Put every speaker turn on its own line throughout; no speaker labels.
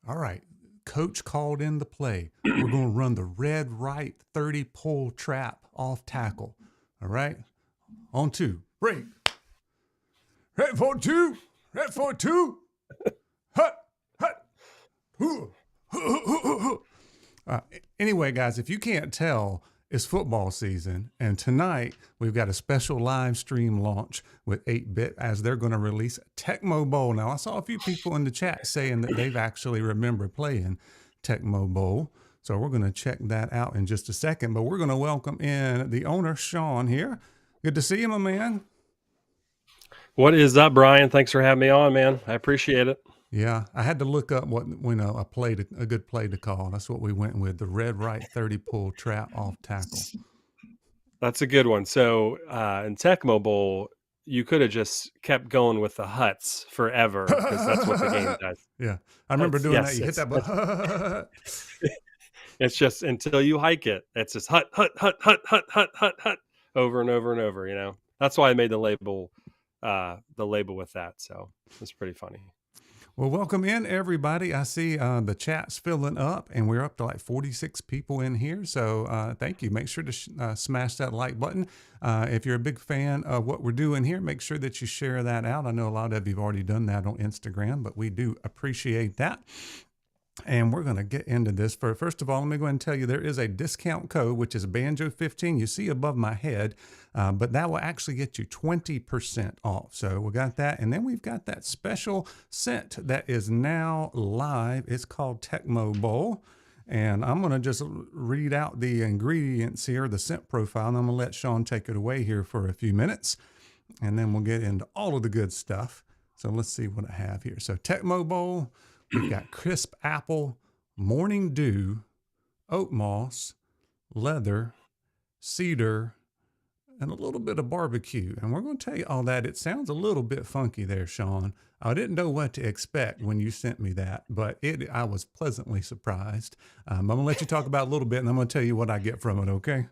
All right. Coach called in the play. We're going to run the red right 30 pull trap off tackle. All right. On two. Break. Red for two. Red for two. Hut. Hut. Anyway, guys, if you can't tell, it's football season. And tonight, we've got a special live stream launch with 8-Bit as they're going to release Tecmo Bowl. Now, I saw a few people in the chat saying that they've actually remembered playing Tecmo Bowl. So we're going to check that out in just a second. But we're going to welcome in the owner, Sean, here. Good to see you, my man.
What is up, Brian? Thanks for having me on, man. I appreciate it.
Yeah, I had to look up what a good play to call. That's what we went with, the red right 30 pull trap off tackle.
That's a good one. So in Tecmo Bowl, you could have just kept going with the huts forever because that's what the game does.
Yeah, I remember doing that. You hit that button.
It's just until you hike it. It's just hut, hut, hut, hut, hut, hut, hut, hut, over and over and over. You know, that's why I made the label with that. So it's pretty funny.
Well, welcome in, everybody. I see the chat's filling up, and we're up to like 46 people in here. So thank you. Make sure to smash that like button. If you're a big fan of what we're doing here, make sure that you share that out. I know a lot of you have already done that on Instagram, but we do appreciate that. And we're going to get into this. First of all, let me go ahead and tell you there is a discount code, which is Banjo15. You see above my head, but that will actually get you 20% off. So we got that. And then we've got that special scent that is now live. It's called Tecmo Bowl. And I'm going to just read out the ingredients here, the scent profile, and I'm going to let Sean take it away here for a few minutes. And then we'll get into all of the good stuff. So let's see what I have here. So Tecmo Bowl. We've got crisp apple, morning dew, oat moss, leather, cedar, and a little bit of barbecue. And we're going to tell you all that. It sounds a little bit funky there, Sean. I didn't know what to expect when you sent me that, but I was pleasantly surprised. I'm going to let you talk about it a little bit, and I'm going to tell you what I get from it, okay?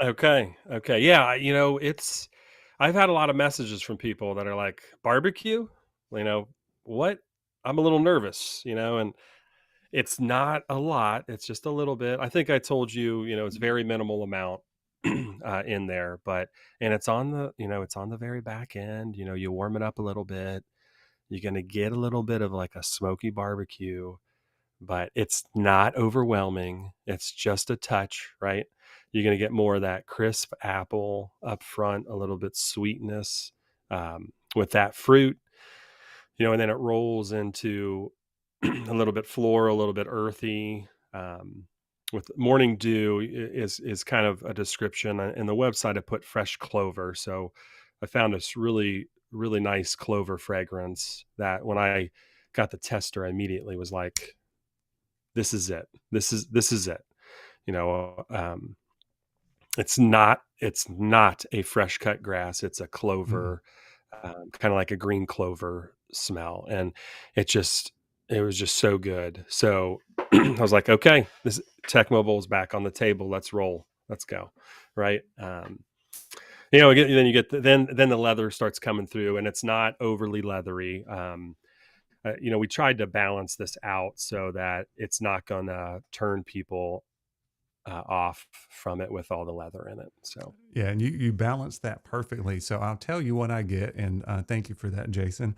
Okay. Okay. Yeah. I've had a lot of messages from people that are like, barbecue? You know, what? I'm a little nervous, and it's not a lot. It's just a little bit. I think I told you, it's very minimal amount in there, and it's on the very back end. You warm it up a little bit. You're going to get a little bit of like a smoky barbecue, but it's not overwhelming. It's just a touch, right? You're going to get more of that crisp apple up front, a little bit sweetness with that fruit, and then it rolls into a little bit floral, a little bit earthy. With morning dew is kind of a description in the website. I put fresh clover, so I found this really nice clover fragrance that when I got the tester, I immediately was like, this is it. This is it. You know, it's not a fresh cut grass. It's a
Mm.
clover, kind of like a green clover smell, and it was just so good. So I was like, okay, this Tecmo Bowl's back on the table. Let's roll. Let's go. Right. Then you get then the leather starts coming through, and it's not overly leathery. We tried to balance this out so that it's not gonna turn people off from it with all the leather in it. So
Yeah, and you balance that perfectly. So I'll tell you what I get, and thank you for that, Jason.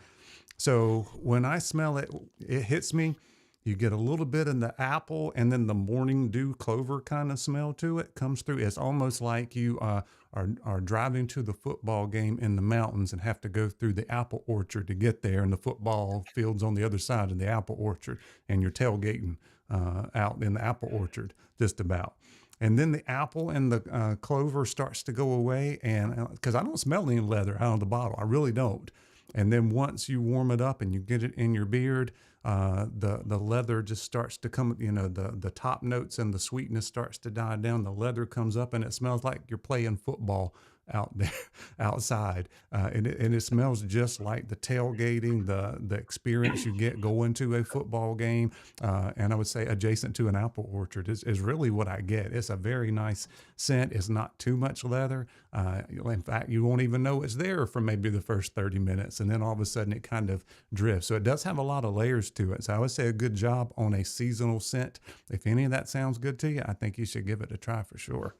So when I smell it, it hits me. You get a little bit in the apple, and then the morning dew clover kind of smell to it comes through. It's almost like you are driving to the football game in the mountains and have to go through the apple orchard to get there, and the football field's on the other side of the apple orchard, and you're tailgating out in the apple orchard, just about. And then the apple and the clover starts to go away, and because I don't smell any leather out of the bottle, I really don't. And then once you warm it up and you get it in your beard, the leather just starts to come. The top notes and the sweetness starts to die down. The leather comes up, and it smells like you're playing football out there outside, and it smells just like the tailgating, the experience you get going to a football game. And I would say adjacent to an apple orchard is really what I get. It's a very nice scent. It's not too much leather. In fact, you won't even know it's there for maybe the first 30 minutes, and then all of a sudden it kind of drifts. So it does have a lot of layers to it. So I would say a good job on a seasonal scent. If any of that sounds good to you, I think you should give it a try for sure.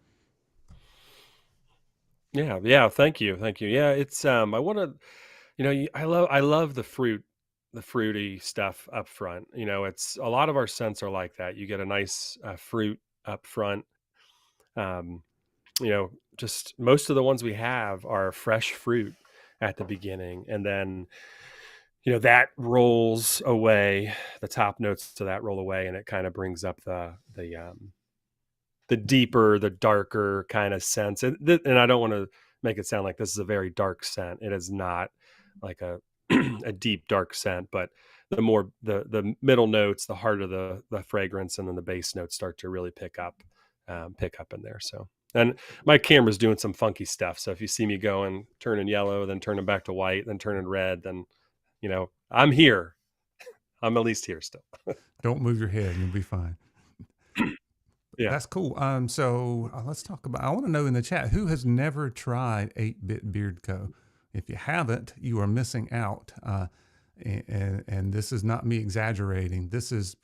yeah, yeah. Thank you. Yeah, it's I want to, I love the fruity stuff up front. It's a lot of our scents are like that. You get a nice fruit up front. Um, just most of the ones we have are fresh fruit at the beginning, and then that rolls away. The top notes to that roll away, and it kind of brings up the deeper, the darker kind of sense. And I don't want to make it sound like this is a very dark scent. It is not like a a deep dark scent, but the middle notes, the heart of the fragrance, and then the base notes start to really pick up in there. So, and my camera's doing some funky stuff. So if you see me going, turning yellow, then turning back to white, then turning red, then I'm here. I'm at least here still.
Don't move your head, you'll be fine.
Yeah.
That's cool. So let's talk about. I want to know in the chat who has never tried 8-Bit Beard Co. If you haven't, you are missing out. And this is not me exaggerating. This is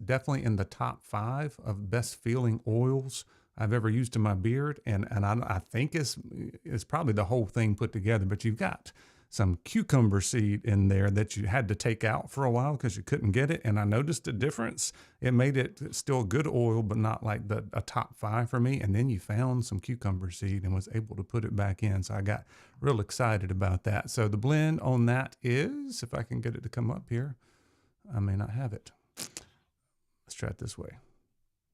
definitely in the top 5 of best feeling oils I've ever used in my beard, and I think it's probably the whole thing put together. But you've got some cucumber seed in there that you had to take out for a while because you couldn't get it, and I noticed a difference. It made it still good oil, but not like a top 5 for me. And then you found some cucumber seed and was able to put it back in, so I got real excited about that. So the blend on that is, if I can get it to come up here, I may not have it. Let's try it this way.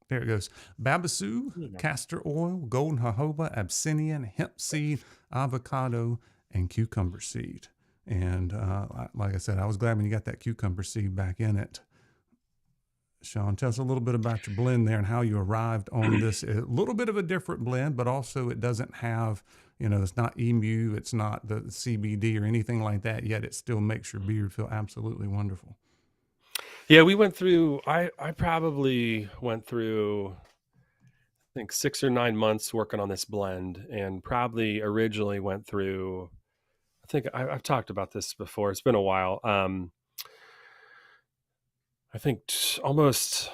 There it goes. Babassu, castor oil, golden jojoba, abyssinian, hemp seed, avocado, and cucumber seed. And like I said, I was glad when you got that cucumber seed back in it. Sean, tell us a little bit about your blend there and how you arrived on this. A little bit of a different blend, but also it doesn't have, it's not emu, it's not the CBD or anything like that, yet it still makes your beard feel absolutely wonderful.
Yeah, we went through. I probably went through, I think, 6 or 9 months working on this blend, and probably originally went through. I think I've talked about this before. It's been a while. I think almost,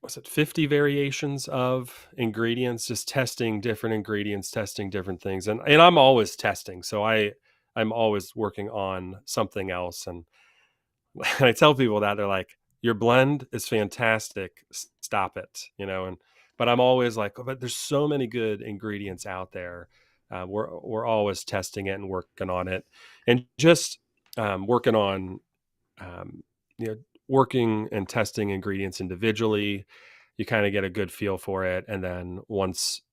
was it 50 variations of ingredients, just testing different ingredients, testing different things, and I'm always testing, so I'm always working on something else. And I tell people that, they're like, "Your blend is fantastic. Stop it," And but I'm always like, "Oh, but there's so many good ingredients out there." We're always testing it and working on it, and just working on um, you know working and testing ingredients individually. You kind of get a good feel for it, and then once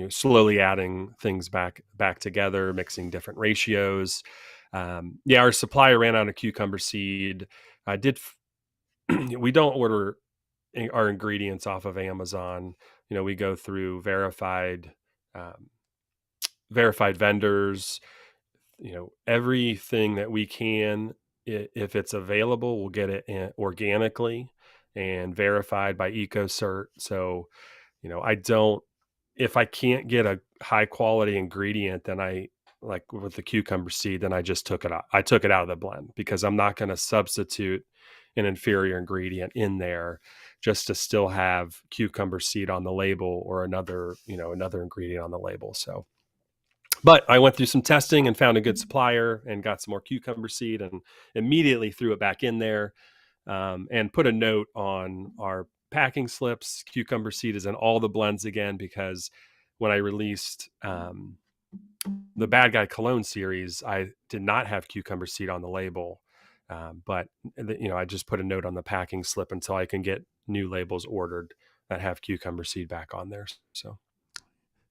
slowly adding things back together, mixing different ratios. Yeah, our supplier ran out of cucumber seed. I did. We don't order our ingredients off of Amazon. We go through um, verified vendors. Everything that we can, if it's available, we'll get it organically and verified by EcoCert. So, I don't, if I can't get a high quality ingredient, then I, like with the cucumber seed, then I just took it out. I took it out of the blend because I'm not going to substitute an inferior ingredient in there just to still have cucumber seed on the label, or another ingredient on the label. So, but I went through some testing and found a good supplier and got some more cucumber seed, and immediately threw it back in there, and put a note on our packing slips. Cucumber seed is in all the blends again, because when I released the Bad Guy Cologne series, I did not have cucumber seed on the label. But I just put a note on the packing slip until I can get new labels ordered that have cucumber seed back on there. So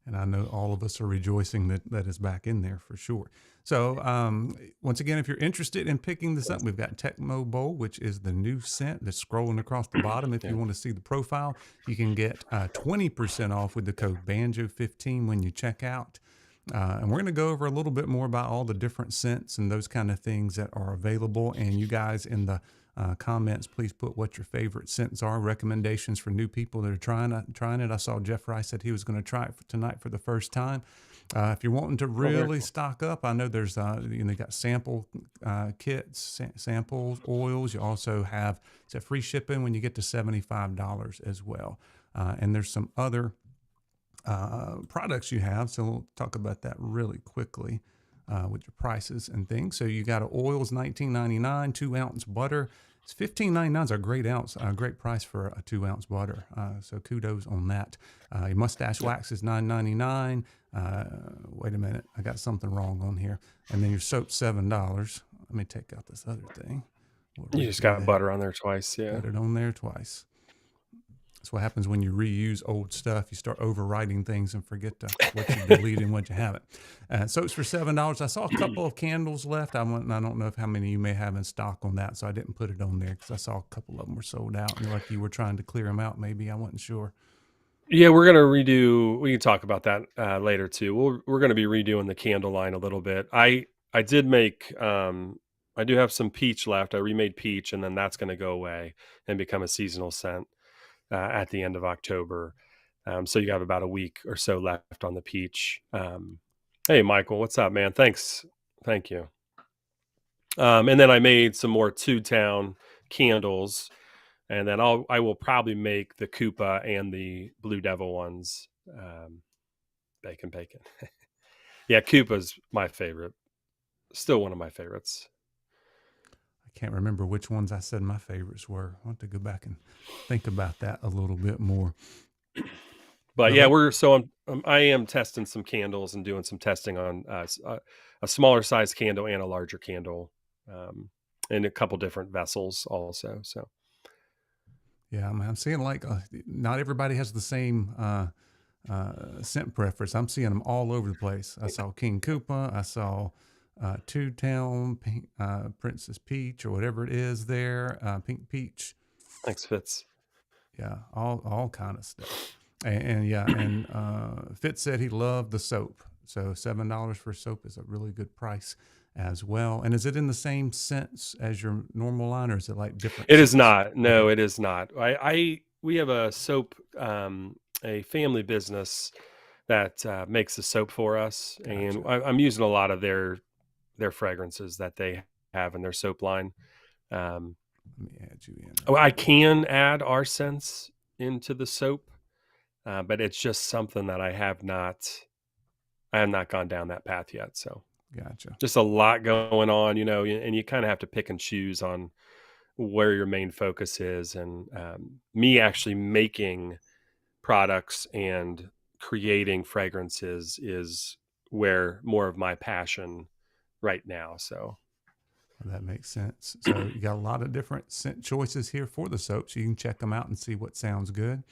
And I know all of us are rejoicing that that is back in there for sure. So, once again, if you're interested in picking this up, we've got Tecmo Bowl, which is the new scent that's scrolling across the bottom. If
yeah.
you want to see the profile, you can get 20% off with the code BANJO15 when you check out. And we're going to go over a little bit more about all the different scents and those kind of things that are available. And you guys in the comments, please put what your favorite scents are, recommendations for new people that are trying it. I saw Jeff Rice said he was going to try it tonight for the first time. If you're wanting to
Oh, very
really
cool.
stock up, I know there's you got sample kits, samples, oils. You also have free shipping when you get to $75 as well. And there's some other products you have. So we'll talk about that really quickly with your prices and things. So you got oils, $19.99, 2 ounce butter. It's $15.99 is a great ounce, great price for a 2 ounce butter. So kudos on that. Your mustache
Yep.
wax is $9.99. Wait a minute, I got something wrong on here. And then your soap $7. Let me take out this other thing. We'll
You just
redo
got
that.
butter on there twice. Yeah.
Put it on there twice. That's what happens when you reuse old stuff. You start overwriting things and forget what you delete and what you haven't. So it's for $7. I saw a couple of candles left. I don't know how many you may have in stock on that, so I didn't put it on there because I saw a couple of them were sold out. And like you were trying to clear them out, maybe I wasn't sure.
Yeah, we're gonna redo. We can talk about that later too. We're gonna be redoing the candle line a little bit. I did make. I do have some peach left. I remade peach, and then that's gonna go away and become a seasonal scent at the end of October. So you have about a week or so left on the peach. Hey, Michael, what's up, man? Thanks, thank you. And then I made some more Two Town candles, and then I will probably make the Koopa and the Blue Devil ones. Bacon. Yeah, Koopa's my favorite. Still one of my favorites.
I can't remember which ones I said my favorites were. I want to go back and think about that a little bit more.
But
But
yeah, I am testing some candles and doing some testing on a smaller size candle and a larger candle, and a couple different vessels also. So
yeah, I'm seeing like not everybody has the same scent preference. I'm seeing them all over the place. I saw King Koopa. I saw Two Town, Princess Peach, or whatever it is there, Pink Peach.
thanks, Fitz.
Yeah, all kind of stuff. And yeah, and Fitz said he loved the soap. So $7 for soap is a really good price as well. And is it in the same sense as your normal line, or is it like different
It is
scents?
not.
Okay,
No, it is not. I we have a soap, a family business that makes the soap for us, and
gotcha.
I'm using a lot of their fragrances that they have in their soap line. Um,
Let me add you in
I
real quick.
can add our scents into the soap, but it's just something that I have not gone down that path yet. So
Gotcha.
just a lot going on, and you kind of have to pick and choose on where your main focus is. And me actually making products and creating fragrances is where more of my passion right now. So
Well, that makes sense. So you got a lot of different scent choices here for the soaps. You can check them out and see what sounds good.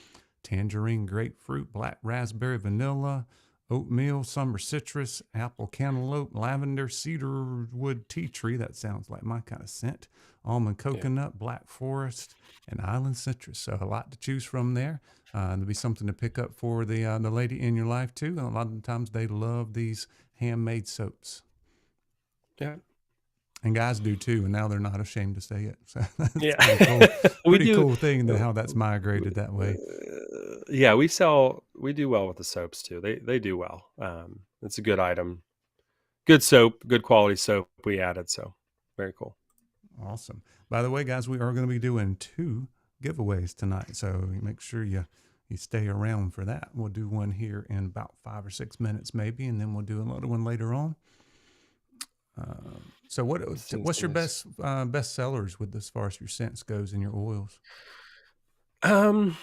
Tangerine, grapefruit, black raspberry, vanilla, oatmeal, summer citrus, apple cantaloupe, lavender, cedar wood, tea tree. That sounds like my kind of scent. Almond
yeah,
coconut, black forest, and island citrus. So a lot to choose from there. There'll be something to pick up for the lady in your life too. And a lot of the times they love these handmade soaps.
yeah,
And guys do too, and now they're not ashamed to say it. So that's pretty
yeah.
cool.
we
Pretty
do.
cool thing that
uh,
how that's migrated that way.
Yeah, we do well with the soaps too. They do well. It's a good item, good soap, good quality soap we added. So very cool.
Awesome. By the way, guys, we are going to be doing 2 giveaways tonight, so make sure you stay around for that. We'll do one here in about 5 or 6 minutes, maybe, and then we'll do another one later on. So,
Since
what's your best sellers with as far as your scents goes and your oils?
um,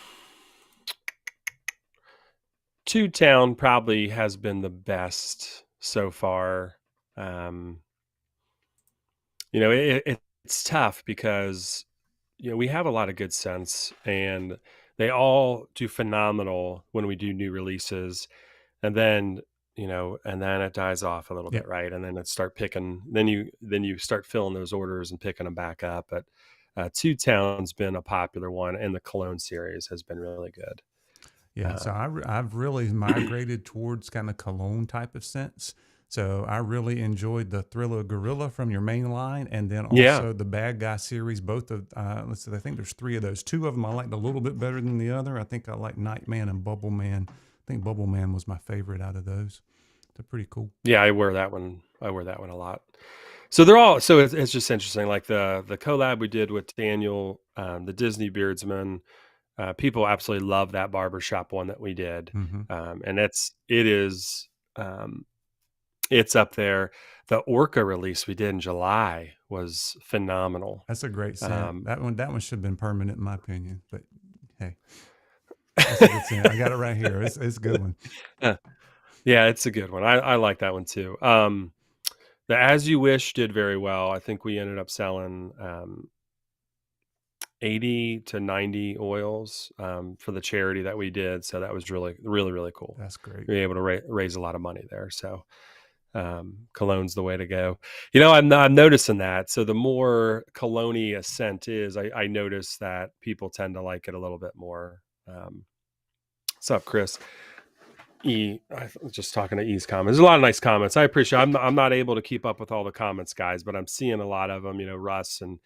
Two Town probably has been the best so far. Um, it's tough because we have a lot of good scents, and they all do phenomenal when we do new releases, and then and then it dies off a little
Yep.
bit, right? And then it start picking. Then you start filling those orders and picking them back up. But Two Town's been a popular one, and the Cologne series has been really good.
Yeah, so
Um,
I've really migrated towards kind of cologne type of scents. So I really enjoyed the Thriller Gorilla from your main line, and then
yeah,
also the Bad Guy series. Both of let's see, I think there's 3 of those. 2 of them I liked a little bit better than the other. I think I like Nightman and Bubble Man. I think Bubble Man was my favorite out of those. They're pretty cool.
yeah, I wear that one. I wear that one a lot. So they're all. So it's just interesting. Like the collab we did with Daniel, the Disney Beardsman. People absolutely love that barbershop one that we did,
Hmm.
and um, it's up there. The Orca release we did in July was phenomenal.
That's a great scent.
Um,
That one should have been permanent in my opinion. But hey, that's a good scent. I got it right here. It's a good one.
yeah, it's a good one. I like that one too. The As You Wish did very well. I think we ended up selling 80 to 90 oils for the charity that we did. So that was really, really, really cool.
That's great.
We were able to raise a lot of money there. So cologne's the way to go. I'm noticing that. So the more cologne a scent is, I notice that people tend to like it a little bit more. What's up, Chris? I was just talking to E's comments. There's a lot of nice comments. I appreciate. I'm not able to keep up with all the comments, guys, but I'm seeing a lot of them. Russ and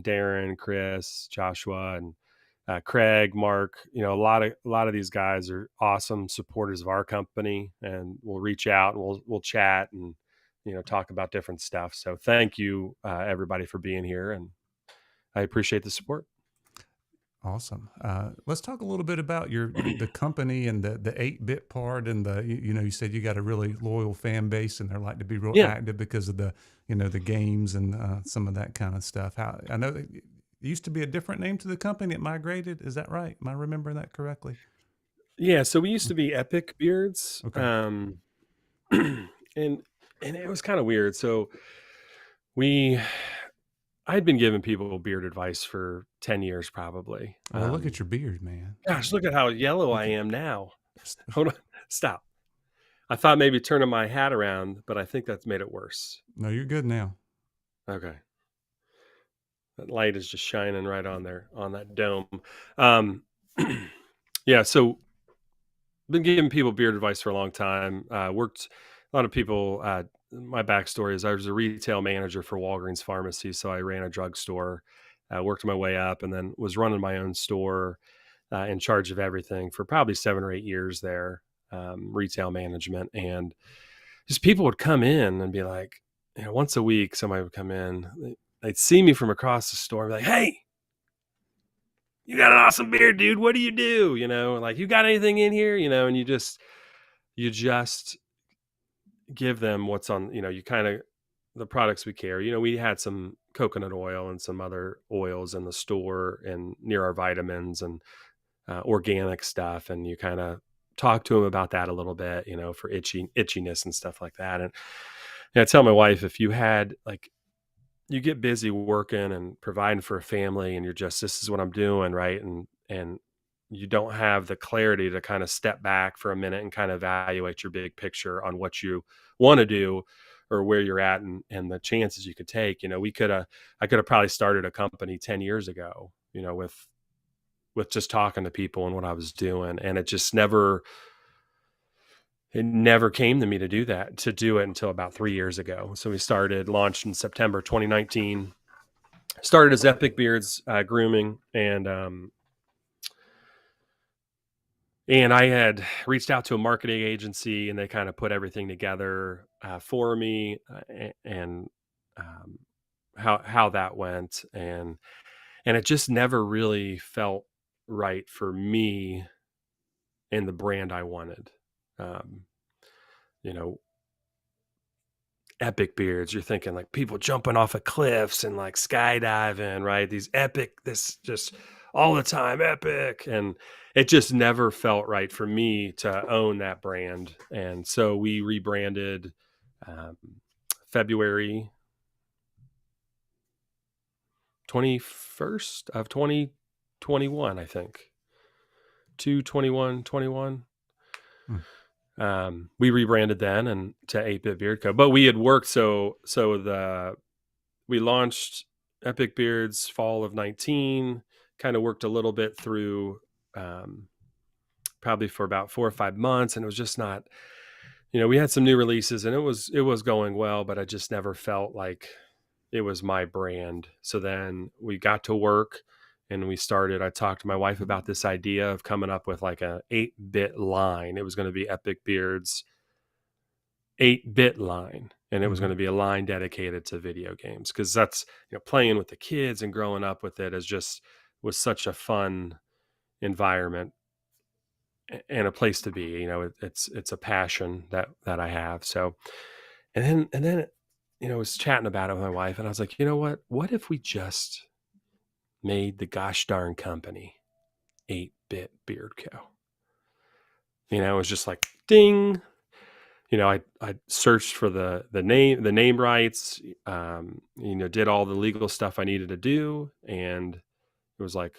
Darren, Chris, Joshua, and Craig, Mark. A lot of these guys are awesome supporters of our company, and we'll reach out and we'll chat and talk about different stuff. So thank you, everybody, for being here, and I appreciate the support.
Awesome. Let's talk a little bit about the company and the 8-bit part and you said you got a really loyal fan base and they like to be real
Yeah,
active because of the games and some of that kind of stuff. How I know it used to be a different name to the company. It migrated. Is that right? Am I remembering that correctly?
yeah. So we used
Mm.
to be Epic Beards,
Okay.
and it was kind of weird. So we I had been giving people beard advice for 10 years probably.
Well, look at your beard, man.
Gosh, look at how yellow I
Look at
am now. Hold on. Stop. I thought maybe turning my hat around, but I think that's made it worse.
no, you're good now.
Okay. That light is just shining right on there on that dome. Um, Yeah, so been giving people beard advice for a long time. Worked a lot of people. My backstory is I was a retail manager for Walgreens Pharmacy, so I ran a drugstore. Worked my way up, and then was running my own store, in charge of everything for probably 7 or 8 years there, retail management. And just people would come in and be like, once a week, somebody would come in. They'd see me from across the store, and be like, "Hey, you got an awesome beard, dude. What do you do? Like, you got anything in here? And you just give them what's on, you kind of the products we carry. We had some coconut oil and some other oils in the store and near our vitamins and organic stuff. And you kind of talk to them about that a little bit, for itchiness and stuff like that. And I tell my wife, if you had like, you get busy working and providing for a family and you're just, this is what I'm doing, right? And you don't have the clarity to kind of step back for a minute and kind of evaluate your big picture on what you want to do or where you're at, and the chances you could take. I could have probably started a company 10 years ago, with just talking to people and what I was doing. And it never came to me to do it until about 3 years ago. So we launched in September 2019. Started as Epic Beards Grooming, and I had reached out to a marketing agency, and they kind of put everything together for me, and um, how that went, and it just never really felt right for me and the brand I wanted. Um, you know, Epic beards, you're thinking like people jumping off of cliffs and like skydiving, right? These epic, this just all the time epic. And it just never felt right for me to own that brand. And so we rebranded um, February 21st of 2021, I think. 2/21/21.
Hmm.
We rebranded then and to 8-Bit Beard Co. But we had worked we launched Epic Beards fall of 19, kind of worked a little bit through um, probably for about 4 or 5 months, and it was just not, we had some new releases and it was going well, but I just never felt like it was my brand. So then we got to work and I talked to my wife about this idea of coming up with like a 8-bit line. It was going to be Epic Beards 8-bit line, and it was
Mm-hmm.
going to be a line dedicated to video games, because that's, playing with the kids and growing up with it was such a fun environment and a place to be. It's a passion that I have. So and then I was chatting about it with my wife, and I was like, what if we just made the gosh darn company 8-Bit Beard Co. It was just like ding. I searched for the name rights, did all the legal stuff I needed to do, and it was like,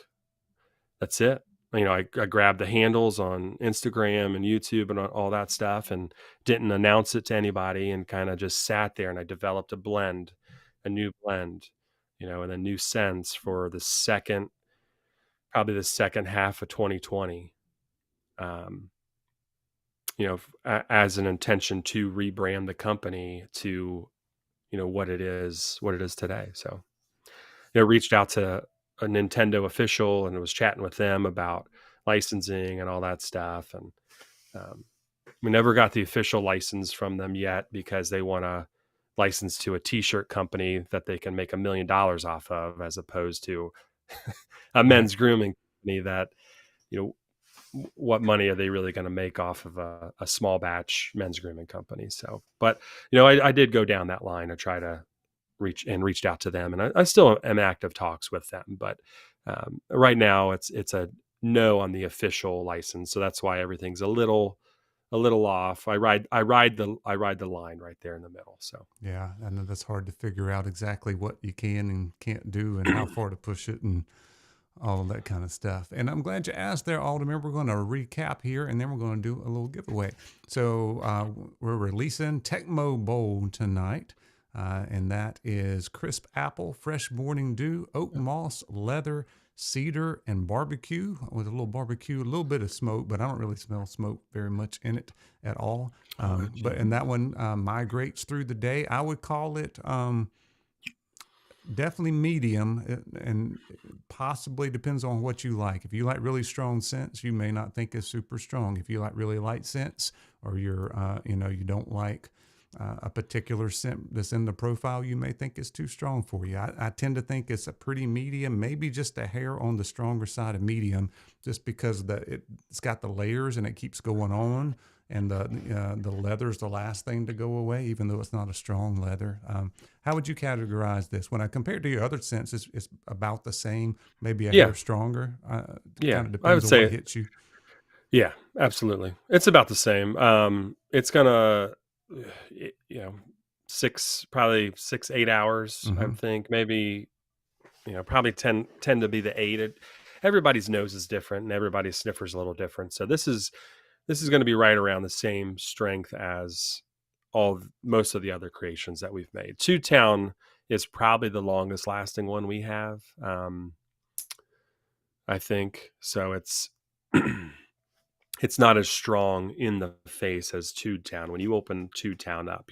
that's it. I grabbed the handles on Instagram and YouTube and all that stuff, and didn't announce it to anybody, and kind of just sat there, and I developed a new blend, and a new sense for probably the second half of 2020. Um, as an intention to rebrand the company to, what it is today. So, reached out to a Nintendo official and was chatting with them about licensing and all that stuff. And um, we never got the official license from them yet, because they want to license to a t-shirt company that they can make $1 million off of, as opposed to a
Right.
men's grooming company that, you know, what money are they really going to make off of a small batch men's grooming company? So, but I did go down that line to try to reached out to them, and I still am in active talks with them. But right now, it's a no on the official license, so that's why everything's a little off. I ride the line right there in the middle. So
Yeah, I know that's hard to figure out exactly what you can and can't do and how far to push it and all of that kind of stuff. And I'm glad you asked there, Alden. We're going to recap here and then we're going to do a little giveaway. So we're releasing Tecmo Bowl tonight. And that is crisp apple, fresh morning dew, oat moss, leather, cedar and barbecue with a little bit of smoke, but I don't really smell smoke very much in it at all. But and that one migrates through the day. I would call it definitely medium, and possibly depends on what you like. If you like really strong scents, you may not think it's super strong. If you like really light scents, or you don't like a particular scent that's in the profile, you may think it's too strong for you. I tend to think it's a pretty medium, maybe just a hair on the stronger side of medium, just because it's got the layers and it keeps going on. And the leather is the last thing to go away, even though it's not a strong leather. How would you categorize this? When I compare it to your other scents, it's about the same, maybe a
Yeah,
hair stronger.
yeah.
Kind of
I
depends
would
on what
say,
hits you.
yeah, absolutely. It's about the same. It's gonna, you know, probably 6, 8 hours. I
Hmm.
would think maybe, probably tend to be the eight. Everybody's nose is different, and everybody's sniffer's a little different. So this is going to be right around the same strength as most of the other creations that we've made. Two Town is probably the longest lasting one we have. I think so. It's not as strong in the face as Two Town. When you open Two Town up,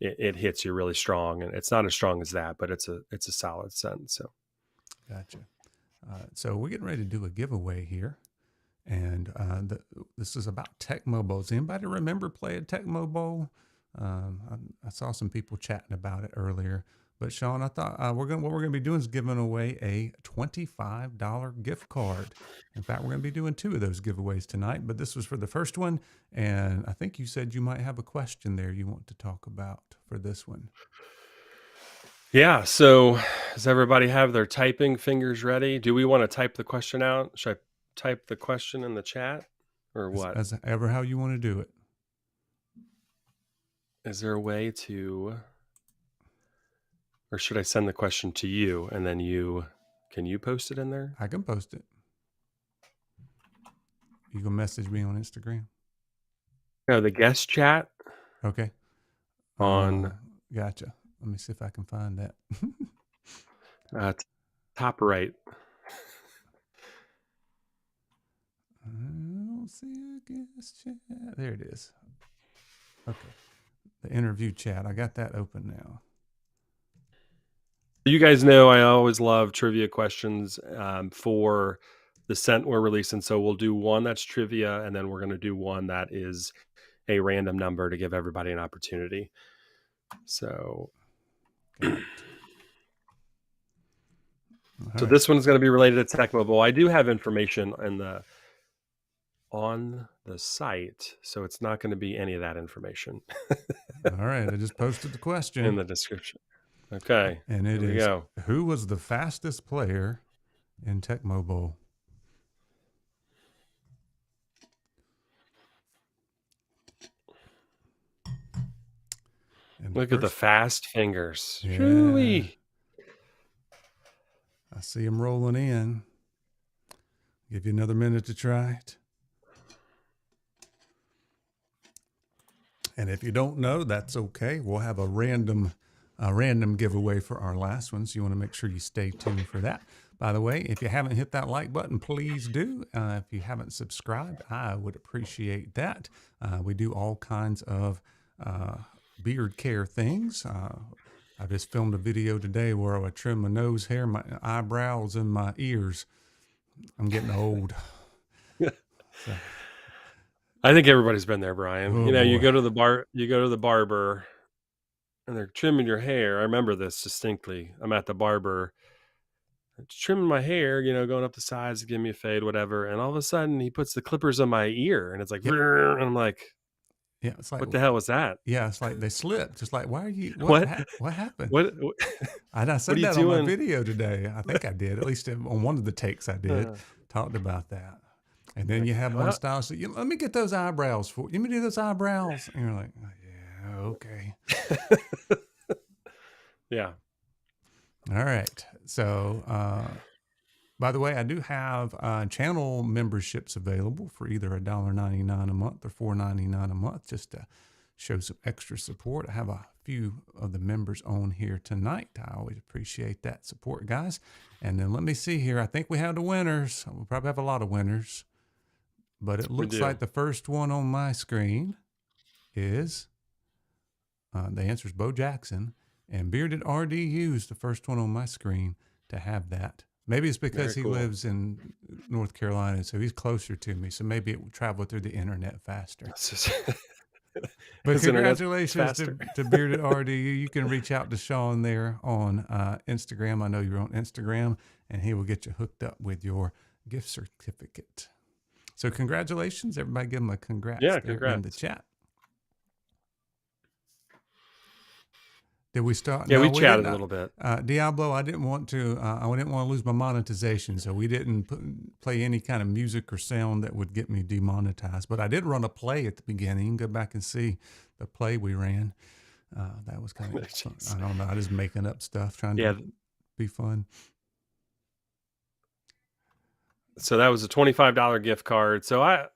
it hits you really strong, and it's not as strong as that, but it's a solid scent. So
Gotcha. So we're getting ready to do a giveaway here. And this is about Tecmo Bowls. Anybody remember playing Tecmo Bowl? I saw some people chatting about it earlier. But Sean, I thought what we're gonna be doing is giving away a $25 gift card. In fact, we're gonna be doing two of those giveaways tonight. But this was for the first one, and I think you said you might have a question there you want to talk about for this one.
yeah. So does everybody have their typing fingers ready? Do we want to type the question out? Should I type the question in the chat, or what?
As ever, how you want to do it.
Is there a way to, or should I send the question to you and then can you post it in there?
I can post it. You can message me on Instagram.
No, the guest chat
Okay.
on
Gotcha. Let me see if I can find that.
top right.
I don't see a guest chat. There it is. Okay. The interview chat. I got that open now.
You guys know I always love trivia questions for the scent we're releasing. So we'll do one that's trivia, and then we're going to do one that is a random number to give everybody an opportunity. So,
Got it. All
so
right.
this one's going to be related to Tecmo Bowl. I do have information on the site, so it's not going to be any of that information
All right. I just posted the
in
question,
the description. Okay,
and it
here we
is
go.
who was the fastest player in Tecmo Bowl? And
Look at the
first,
fast fingers.
yeah,
Shoo-wee.
I see them rolling in. Give you another minute to try it. And if you don't know, that's okay. We'll have a random giveaway for our last one. So you want to make sure you stay tuned for that. By the way, if you haven't hit that like button, please do. If you haven't subscribed, I would appreciate that. We do all kinds of beard care things. I just filmed a video today where I would trim my nose hair, my eyebrows, and my ears. I'm getting old. So,
I think everybody's been there, Brian.
oh
You
boy.
go to the barber, and they're trimming your hair. I remember this distinctly. I'm at the barber, trimming my hair, going up the sides to give me a fade, whatever. And all of a sudden, he puts the clippers on my ear, and it's like,
Yep.
and I'm like,
Yeah. It's like,
what the hell was that?
yeah, it's like they slipped. Just like, why are you,
What?
what happened?
What?
And I
What
said
are you
that on my
doing?
video today. I think I did, at least on one of the takes I did,
Uh,
talked about that. And then
like,
you have one
well,
stylist say, let me get those eyebrows for you. Let me do those eyebrows. And you're like, oh, yeah, okay.
yeah.
All right. So, by the way, I do have channel memberships available for either $1.99 a month or $4.99 a month, just to show some extra support. I have a few of the members on here tonight. I always appreciate that support, guys. And then let me see here. I think we have the winners. We'll probably have a lot of winners, but it
We
looks
do.
like the first one on my screen is the answer is Bo Jackson, and Bearded RDU is the first one on my screen to have that. Maybe it's because
Very
he
cool.
lives in North Carolina, so he's closer to me. So maybe it will travel through the internet faster. But
His internet's
congratulations
faster.
to Bearded RDU. You can reach out to Sean there on Instagram. I know you're on Instagram, and he will get you hooked up with your gift certificate. So congratulations. Everybody give him a congrats
Yeah,
there in the
congrats.
chat. Did we start?
Yeah,
No,
we
we
chatted
didn't.
a little bit.
Diablo, I didn't want to. I didn't want to lose my monetization, so we didn't play any kind of music or sound that would get me demonetized. But I did run a play at the beginning. You can go back and see the play we ran. That was kind of fun. I don't know. I just making up stuff, trying
Yeah.
to be fun.
So that was a $25 gift card. So I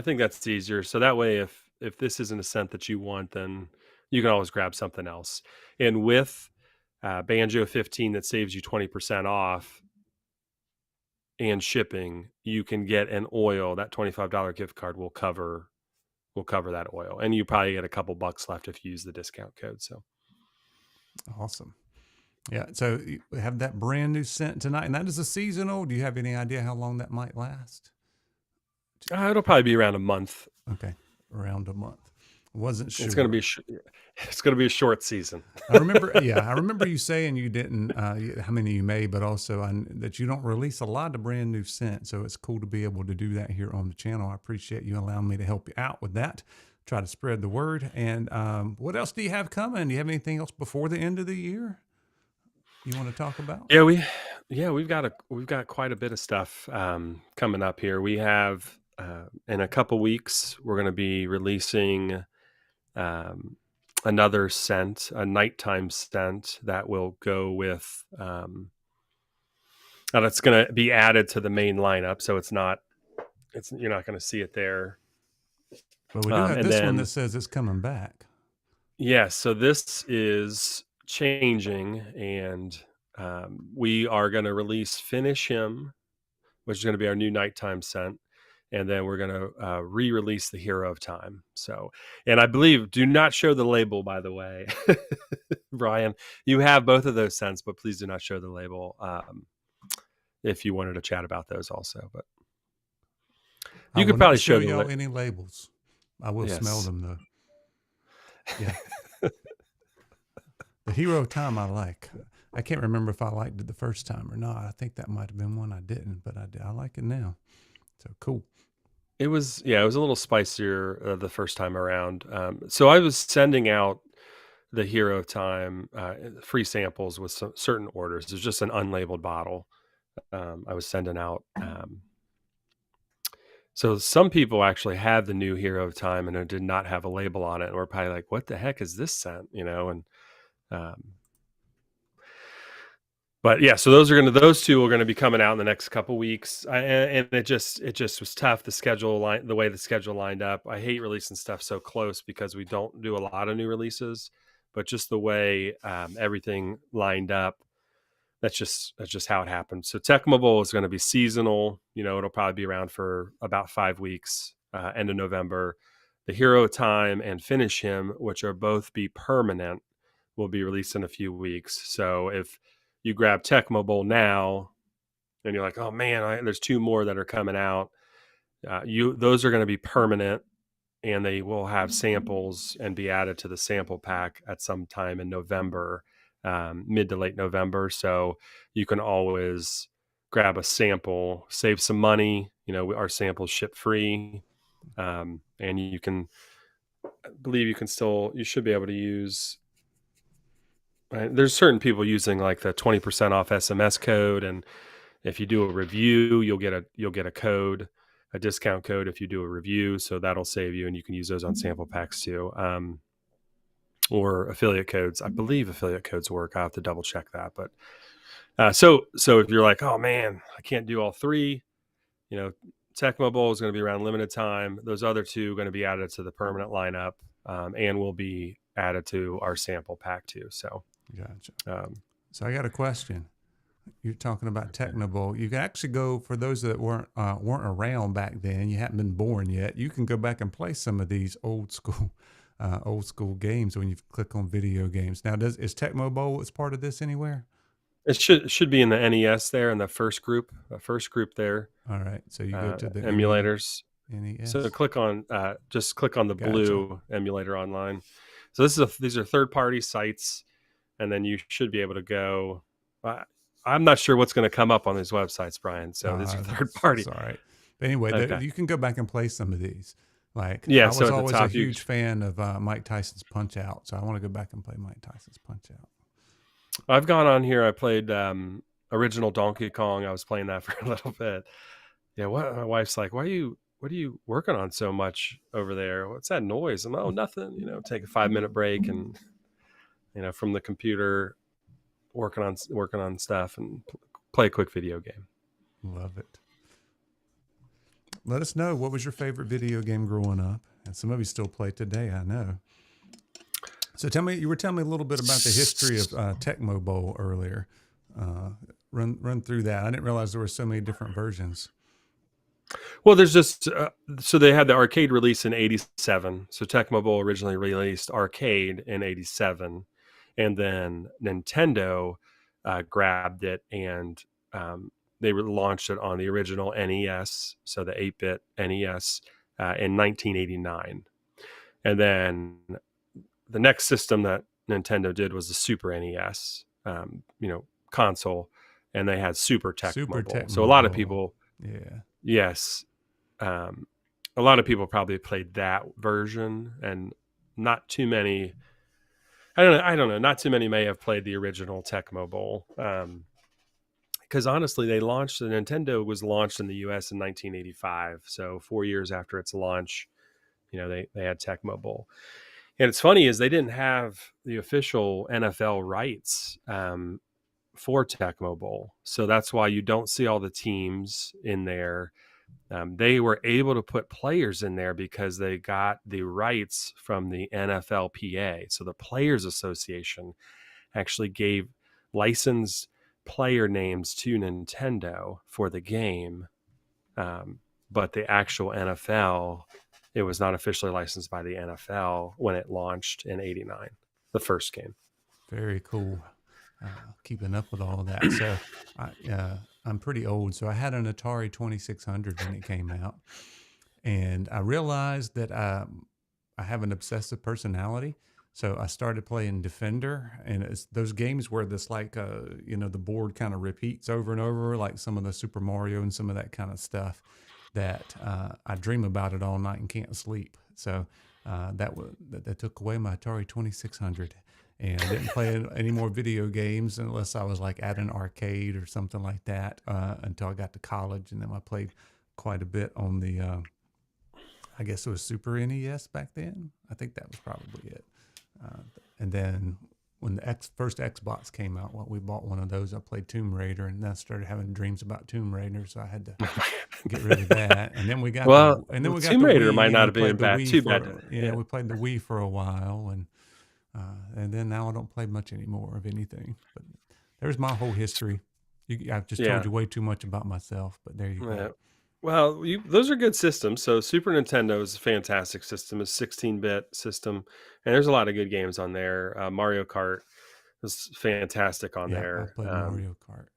think that's easier. So that way, if this isn't a scent that you want, then you can always grab something else. And with Banjo 15, that saves you 20% off and shipping, you can get an oil. That $25 gift card will cover that oil, and you probably get a couple bucks left if you use the discount code. So
Awesome. Yeah. So we have that brand new scent tonight, and that is a seasonal. Do you have any idea how long that might last?
it'll probably be around a month.
Okay, around a month. Wasn't sure.
It's going to be it's going to be a short season.
I remember, yeah, I remember you saying you didn't, how many you made, but also that you don't release a lot of brand new scent. So it's cool to be able to do that here on the channel. I appreciate you allowing me to help you out with that. Try to spread the word. And what else do you have coming? Do you have anything else before the end of the year you want to talk about?
Yeah, we've got quite a bit of stuff coming up here. We have in a couple weeks we're going to be releasing another scent, a nighttime scent that will go with and it's going to be added to the main lineup. So you're not going to see it there.
But we do have
And
this one
then
that says it's coming back.
yes, so this is changing, and we are going to release Finish Him, which is going to be our new nighttime scent. And then we're going to re-release the Hero of Time. So, and I believe, do not show the label, by the way, Brian. You have both of those scents, but please do not show the label if you wanted to chat about those also. But you could probably show
y'all any labels. I will smell them though. Yeah. The Hero of Time I like. I can't remember if I liked it the first time or not. I think that might have been one I didn't, but I like it now. So cool.
It was a little spicier the first time around. So I was sending out the Hero of Time free samples with some certain orders. There's just an unlabeled bottle I was sending out. So some people actually had the new Hero of Time and it did not have a label on it, and we're probably like, "What the heck is this scent?" And but yeah, so those two are gonna be coming out in the next couple weeks, and it just was tough. The way the schedule lined up. I hate releasing stuff so close because we don't do a lot of new releases, but just the way everything lined up, that's just how it happened. So Tecmo Bowl is going to be seasonal. It'll probably be around for about 5 weeks, end of November. The Hero Time and Finish Him, which are both be permanent, will be released in a few weeks. So if you grab Tecmo Bowl now and you're like, oh man, there's 2 more that are coming out, those are going to be permanent, and they will have samples and be added to the sample pack at some time in November, mid to late November. So you can always grab a sample, save some money. Our samples ship free, and you can, I believe you should be able to use. Right? There's certain people using like the 20% off SMS code, and if you do a review, you'll get a code, a discount code if you do a review. So that'll save you, and you can use those on sample packs too, or affiliate codes. I believe affiliate codes work. I have to double check that. But so if you're like, oh man, I can't do all 3, Tecmo Bowl is going to be around limited time. Those other 2 are going to be added to the permanent lineup. and will be added to our sample pack too. So,
Gotcha.
um,
So I got a question. You're talking about
okay.
Tecmo. You can actually go for those that weren't around back then. You hadn't been born yet. You can go back and play some of these old school games when you click on video games. Now, does is Tecmo Bowl as part of this anywhere?
It should be in the NES there in the first group there,
All right. So you go to the
emulators. So
NES.
just click on the
Gotcha.
blue emulator online. So these are third party sites, and then you should be able to go. Uh, I'm not sure what's going to come up on these websites, Brian. So these are third
That's
party.
all right. But anyway,
Okay.
you can go back and play some of these. Like
Yeah.
I
So
was
at the
always a
top,
huge fan of Mike Tyson's Punch Out, so I want to go back and play Mike Tyson's Punch Out.
I've gone on here. I played original Donkey Kong. I was playing that for a little bit. Yeah. What my wife's like, what are you working on so much over there? What's that noise? I'm, oh, nothing. Take a 5 minute break and from the computer, working on stuff and play a quick video game.
Love it. Let us know, what was your favorite video game growing up, and some of you still play today, I know. So you were telling me a little bit about the history of Tecmo Bowl earlier. Uh, run through that. I didn't realize there were so many different versions.
Well, there's just so they had the arcade release in '87. So Tecmo Bowl originally released arcade in '87, and then Nintendo grabbed it and they launched it on the original NES, so the 8-bit NES, in 1989. And then the next system that Nintendo did was the Super NES, console, and they had Super
Super
Tecmo Bowl. So a
Tecmo
lot of
Bowl.
people,
Yeah.
yes, um, a lot of people probably played that version, and not too many. I don't know. Not too many may have played the original Tecmo Bowl. Because honestly, the Nintendo was launched in the U.S. in 1985. So 4 years after its launch, they had Tecmo Bowl. And it's funny is they didn't have the official NFL rights for Tecmo Bowl, so that's why you don't see all the teams in there. They were able to put players in there because they got the rights from the NFLPA. So the Players Association actually gave licensed player names to Nintendo for the game, but the actual NFL, it was not officially licensed by the NFL when it launched in '89, the first game.
Very cool. Keeping up with all that. So I'm pretty old. So I had an Atari 2600 when it came out. And I realized that I have an obsessive personality. So I started playing Defender, and it's those games where this the board kind of repeats over and over, like some of the Super Mario and some of that kind of stuff. That I dream about it all night and can't sleep. So that took away my Atari 2600, and I didn't play any more video games unless I was like at an arcade or something like that until I got to college, and then I played quite a bit on the I guess it was Super NES back then. I think that was probably it. Uh, and then when the first Xbox came out, we bought one of those. I played Tomb Raider, and then I started having dreams about Tomb Raider, so I had to get rid of that. And then we got
Well,
we got
Tomb
the
Raider might
Wii, and
not
we
have been
played the
bad,
Wii
too
for
bad. Yeah.
we played the Wii for a while, and then now I don't play much anymore of anything. But there's my whole history. I've just told
Yeah.
you way too much about myself, but there you
Yeah.
go.
Well, those are good systems. So Super Nintendo is a fantastic system, a 16-bit system, and there's a lot of good games on there. Mario Kart is fantastic on
Yeah, I
there.
played Mario Kart.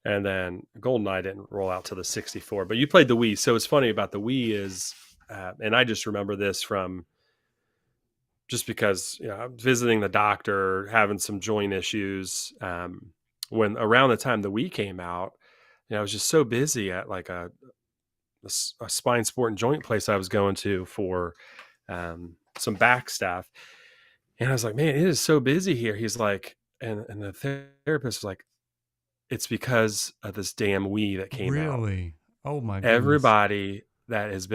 And then GoldenEye didn't roll out to the 64, but you played the Wii. So it's funny about the Wii is, and I just remember this from just because I'm visiting the doctor, having some joint issues. When around the time the Wii came out, I was just so busy at like a spine sport and joint place I was going to for some back stuff. And I was like, man, it is so busy here. He's like, and the therapist was like, it's because of this damn Wii that came out.
Really? Oh my goodness.
Everybody that has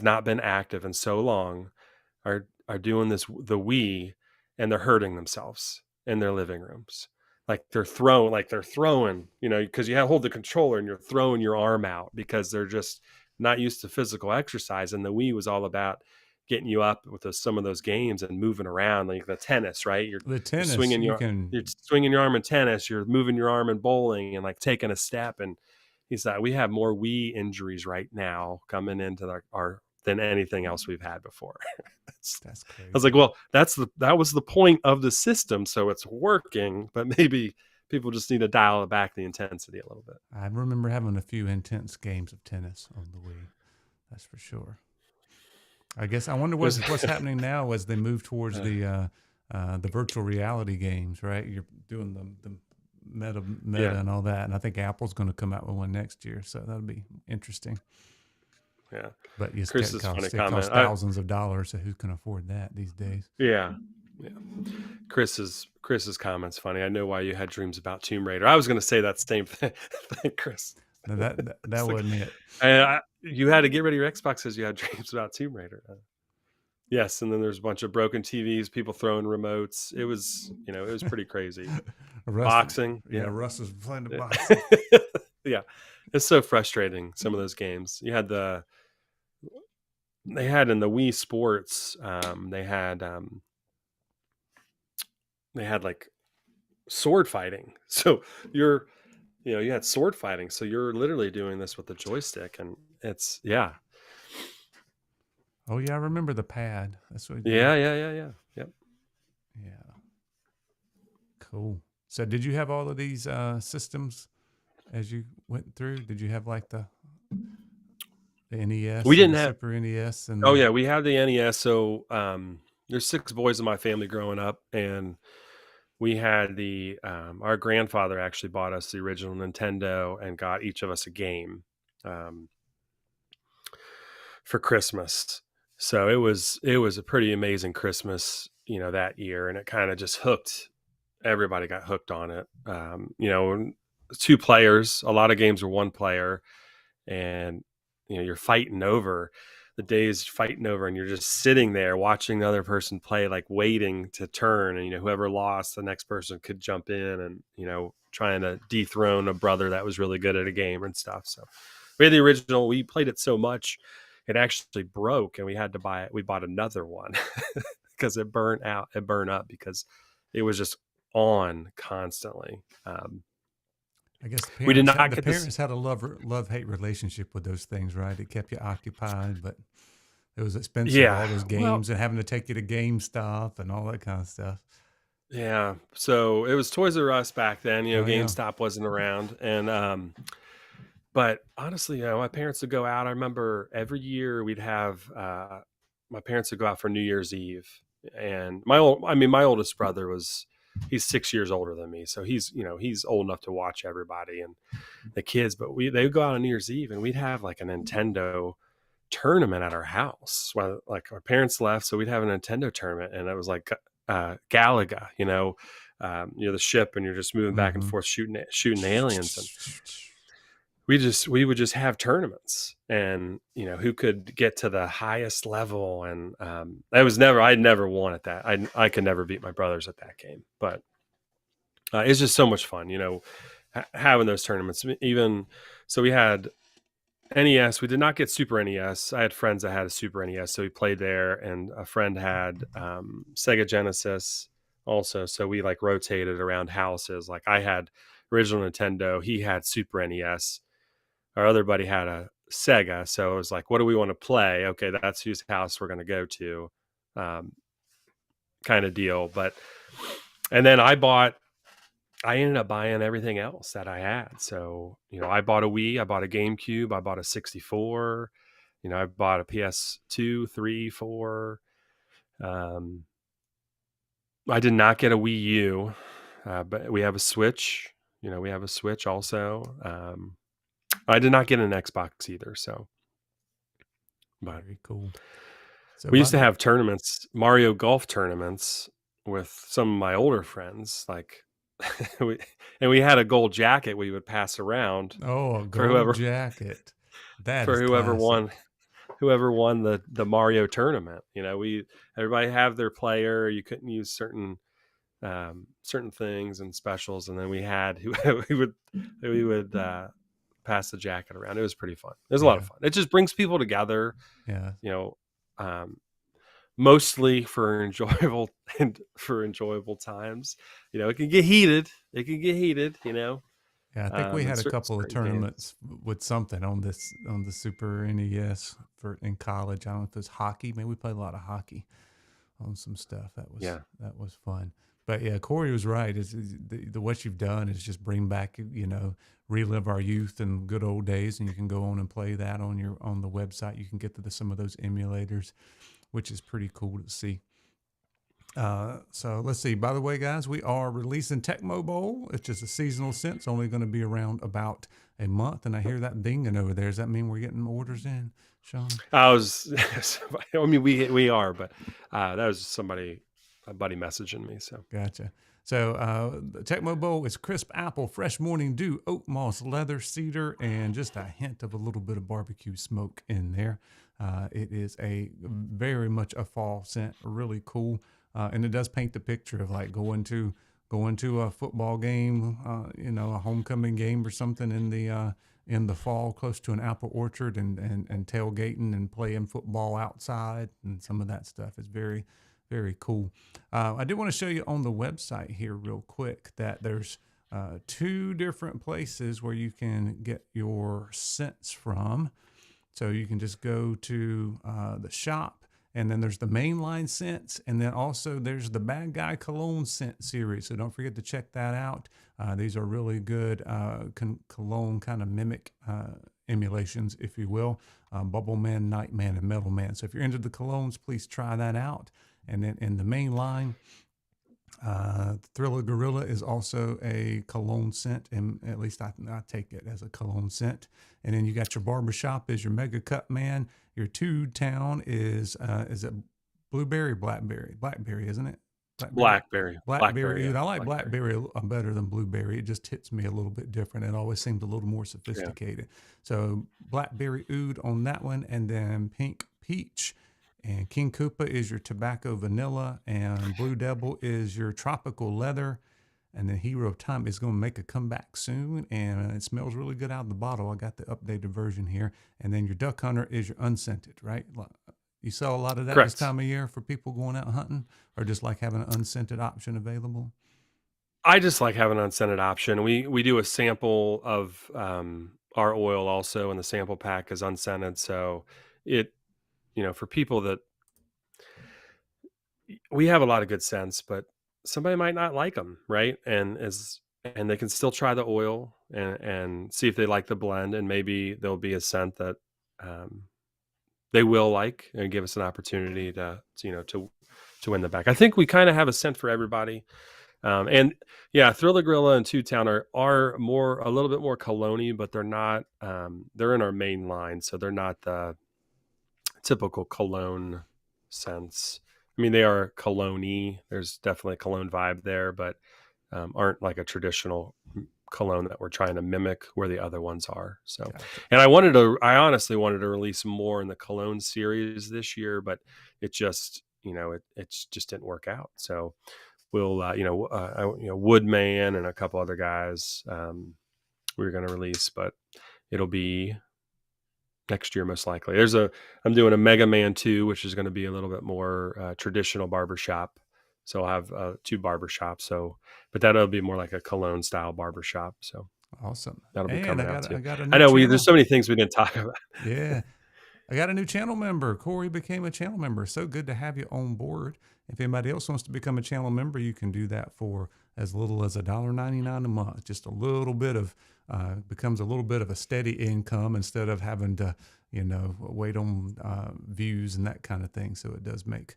not been active in so long are doing the Wii, and they're hurting themselves in their living rooms. Like they're throwing, because you hold the controller and you're throwing your arm out because they're just not used to physical exercise, and the Wii was all about getting you up with some of those games and moving around, like the tennis, right?
The
You're
tennis,
swinging
you
your
can.
you're swinging your arm in tennis, you're moving your arm in bowling, and like taking a step. And he's like, we have more Wii injuries right now coming into our than anything else we've had before. I
That's
was like,
crazy.
well, that was the point of the system, so it's working, but maybe people just need to dial back the intensity a little bit.
I remember having a few intense games of tennis on the Wii. That's for sure. I guess I wonder
There's
what's happening now as they move towards the virtual reality games. Right, you're doing the meta
yeah,
and all that, and I think Apple's going to come out with one next year, so that'll be interesting.
yeah.
But yes,
Chris's funny
it costs
comment.
thousands of dollars. So who can afford that these days?
Yeah, yeah. Chris's comments funny. I know why you had dreams about Tomb Raider. I was going to say that same thing, Chris.
No, that
It's like,
wasn't it.
you had to get rid of your Xbox because you had dreams about Tomb Raider. Yes, and then there's a bunch of broken TVs, people throwing remotes. It was, it was pretty crazy.
Russ,
Boxing,
yeah,
yeah.
Russ was playing the boxing.
Yeah. It's so frustrating, some of those games. They had in the Wii Sports, they had like sword fighting. So you're, you had sword fighting. So you're literally doing this with the joystick, and it's, yeah.
Oh yeah, I remember the pad. That's what you.
Yeah, yeah, yeah, yeah. Yep.
Yeah, cool. So did you have all of these systems as you went through? Did you have like the
We
NES and
didn't
the
have,
Super NES and
oh
the?
yeah, we had the NES. So there's 6 boys in my family growing up, and we had our grandfather actually bought us the original Nintendo and got each of us a game um, for Christmas. So it was a pretty amazing Christmas, that year, and it kind of just hooked. Everybody got hooked on it. 2 players. A lot of games were 1 player, and you're fighting over the days fighting over, and you're just sitting there watching the other person play, like waiting to turn, and whoever lost, the next person could jump in and trying to dethrone a brother that was really good at a game and stuff. So we had the original. We played it so much it actually broke, and we had to buy it. We bought another one because it burned up because it was just on constantly.
I guess
We did not
the
get this.
parents had a love hate relationship with those things, right? It kept you occupied, but it was expensive.
Yeah,
All those
well,
games and having to take you to GameStop and all that kind of stuff.
yeah. So it was Toys R Us back then.
Oh yeah.
GameStop wasn't around, and but honestly, my parents would go out. I remember every year we'd have my parents would go out for New Year's Eve, and my oldest brother he's 6 years older than me, so he's old enough to watch everybody and the kids. But they would go out on New Year's Eve, and we'd have like a Nintendo tournament at our house. Well, like our parents left, so we'd have a Nintendo tournament, and it was like Galaga, the ship, and you're just moving back and
Mm-hmm.
forth shooting aliens, and we would just have tournaments, and who could get to the highest level. And I'd never won at that. I could never beat my brothers at that game, but it's just so much fun, having those tournaments. Even so, we had NES. We did not get Super NES. I had friends that had a Super NES, so we played there, and a friend had Sega Genesis also. So we like rotated around houses. Like I had original Nintendo, he had Super NES. Our other buddy had a Sega, so it was like, what do we want to play? Okay, that's whose house we're going to go to, kind of deal. But and then I ended up buying everything else that I had. So, I bought a Wii, I bought a GameCube, I bought a 64, I bought a PS2, 3, 4. I did not get a Wii U, but we have a Switch. We have a Switch also. I did not get an Xbox either. So, but
Very cool. So
we used to have tournaments, Mario Golf tournaments with some of my older friends. Like, we had a gold jacket we would pass around
a
for
gold
whoever
jacket. That
for
is
whoever won
classic.
whoever won the Mario tournament. Everybody have their player. You couldn't use certain things and specials, and then we had we would pass the jacket around. It was pretty fun. It was a lot of
Yeah.
fun. It just brings people together,
Yeah.
you know, um, mostly for enjoyable and for enjoyable times. It can get heated. It can get heated,
Yeah, I think we
in
had a couple of
certain games.
tournaments with something on the Super NES for in college. I don't know if it was hockey. Maybe we played a lot of hockey on some stuff.
Yeah.
That was fun. But yeah, Corey was right. Is the what you've done is just bring back, relive our youth and good old days, and you can go on and play that on the website. You can get to some of those emulators, which is pretty cool to see. So let's see. By the way, guys, we are releasing Tecmo Bowl. It's just a seasonal sense, only going to be around about a month. And I hear that dinging over there. Does that mean we're getting orders in, Sean?
I was, I mean, we are, but that was a buddy messaging me. So
Gotcha. So the Tecmo Bowl is crisp apple, fresh morning dew, oat moss, leather, cedar, and just a hint of a little bit of barbecue smoke in there. It is a very much a fall scent, really cool, and it does paint the picture of like going to a football game, a homecoming game or something in the fall, close to an apple orchard, and tailgating and playing football outside, and some of that stuff is very, very cool. I do want to show you on the website here real quick that there's two different places where you can get your scents from. So you can just go to the shop, and then there's the mainline scents, and then also there's the Bad Guy Cologne scent series. So don't forget to check that out. These are really good cologne kind of mimic emulations, if you will. Bubble Man, Night Man, and Metal Man. So if you're into the colognes, please try that out. And then in the main line, Thriller Gorilla is also a cologne scent, and at least I take it as a cologne scent. And then you got your barbershop is your Mega Cut Man. Your Two Town is it blueberry, blackberry, isn't it? Blackberry,
Blackberry,
Oud.
yeah,
I like
Blackberry.
blackberry better than blueberry. It just hits me a little bit different. It always seems a little more
Yeah.
sophisticated. So blackberry oud on that one, and then pink peach. And King Koopa is your tobacco vanilla, and Blue Devil is your tropical leather. And then Hero of Time is going to make a comeback soon, and it smells really good out of the bottle. I got the updated version here. And then your Duck Hunter is your unscented, right? You sell a lot of that this
Correct.
time of year for people going out hunting, or just like having an unscented option available?
I just like having an unscented option. We do a sample of our oil also, and the sample pack is unscented. So it, for people that we have a lot of good scents, but somebody might not like them, right? And they can still try the oil and see if they like the blend, and maybe there'll be a scent that um, they will like, and give us an opportunity to win the back. I think we kind of have a scent for everybody. And yeah, Thriller Gorilla and Two Town are more a little bit more cologne, but they're not. They're in our main line, so they're not the typical cologne scents. I mean, they are cologne. There's definitely a cologne vibe there, but aren't like a traditional cologne that we're trying to mimic where the other ones are. So,
Gotcha.
and I honestly wanted to release more in the cologne series this year, but it just, it just didn't work out. So we'll, Woodman and a couple other guys, we were going to release, but it'll be next year most likely. I'm doing a Mega Man 2, which is going to be a little bit more traditional barbershop. So I'll have two barbershops. But that'll be more like a cologne style barbershop. So
Awesome.
that'll be
And
coming out too.
I got a
I
new
know there's
channel.
so many things we didn't talk about.
Yeah. I got a new channel member. Corey became a channel member. So good to have you on board. If anybody else wants to become a channel member, you can do that for as little as $1.99 a month. Just a little bit of becomes a little bit of a steady income instead of having to, wait on views and that kind of thing. So it does make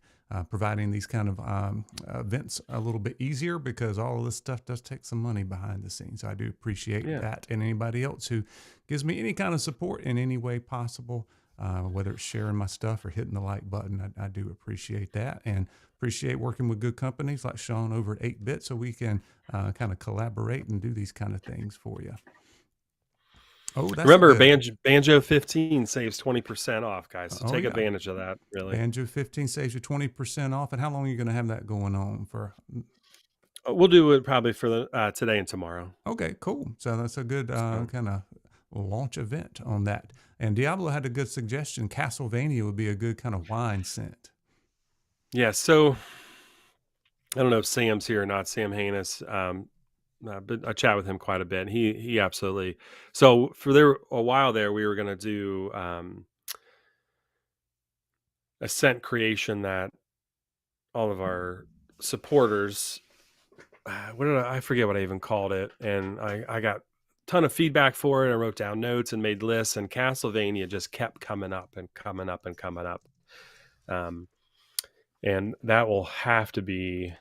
providing these kind of events a little bit easier, because all of this stuff does take some money behind the scenes. So I do appreciate
Yeah.
that, and anybody else who gives me any kind of support in any way possible. Whether it's sharing my stuff or hitting the like button, I do appreciate that, and appreciate working with good companies like Sean over at 8-Bit, so we can kind of collaborate and do these kind of things for you. Oh, that's a
Remember,
good.
Banjo 15 saves 20% off, guys. So
Oh
take
yeah,
advantage of that. Really,
Banjo 15 saves you 20% off. And how long are you going to have that going on for?
we'll do it probably for the today and tomorrow.
Okay, cool. So that's a good
So
kind of launch event on that. And Diablo had a good suggestion. Castlevania would be a good kind of wine scent.
Yeah. So I don't know if Sam's here or not, Sam Haynes. But I chat with him quite a bit. He absolutely. So for there a while there, we were going to do a scent creation that all of our supporters. What did I forget what I even called it, and I got a ton of feedback for it. I wrote down notes and made lists, and Castlevania just kept coming up and coming up and coming up. Um, and that will have to be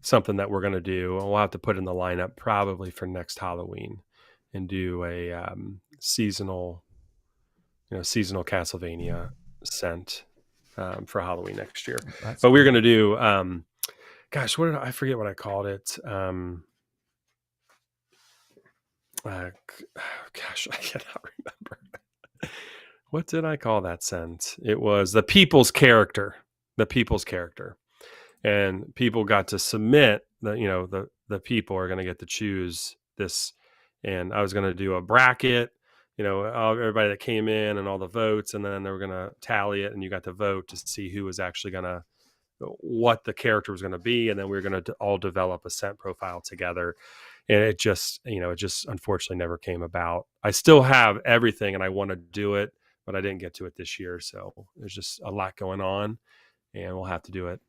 something that we're going to do. We'll have to put in the lineup probably for next Halloween and do a seasonal, seasonal Castlevania scent for Halloween next year.
That's
But we're
cool.
going to do, gosh, what did I forget what I called it? Gosh, I cannot remember. What did I call that scent? It was the people's character. The people's character. And people got to submit the people are going to get to choose this, and I was going to do a bracket, everybody that came in and all the votes, and then they were going to tally it, and you got to vote to see who was actually going to what the character was going to be, and then we were going to all develop a scent profile together. And it just unfortunately never came about. I still have everything and I want to do it, but I didn't get to it this year, so there's just a lot going on, and we'll have to do it.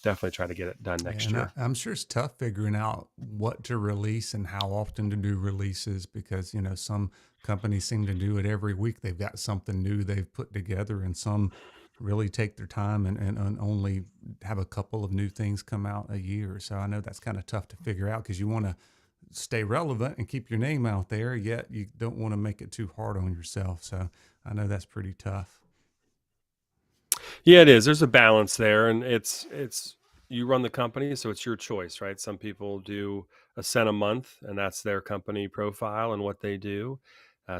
Definitely try to get it done next
And
year.
I'm sure it's tough figuring out what to release and how often to do releases because, some companies seem to do it every week. They've got something new they've put together, and some really take their time and only have a couple of new things come out a year. So I know that's kind of tough to figure out because you want to stay relevant and keep your name out there, yet you don't want to make it too hard on yourself. So I know that's pretty tough.
Yeah, it is. There's a balance there, and it's you run the company, so it's your choice, right? Some people do a cent a month, and that's their company profile and what they do.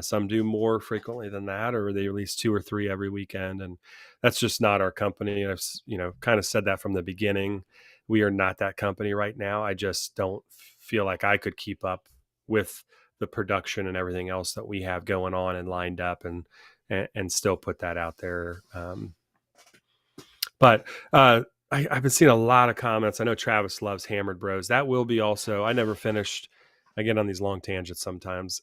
Some do more frequently than that, or they release two or three every weekend, and that's just not our company. And I've kind of said that from the beginning. We are not that company right now. I just don't feel like I could keep up with the production and everything else that we have going on and lined up, and still put that out there. But I've been seeing a lot of comments. I know Travis loves Hammered Bros. That will be also. I never finished. I get on these long tangents sometimes.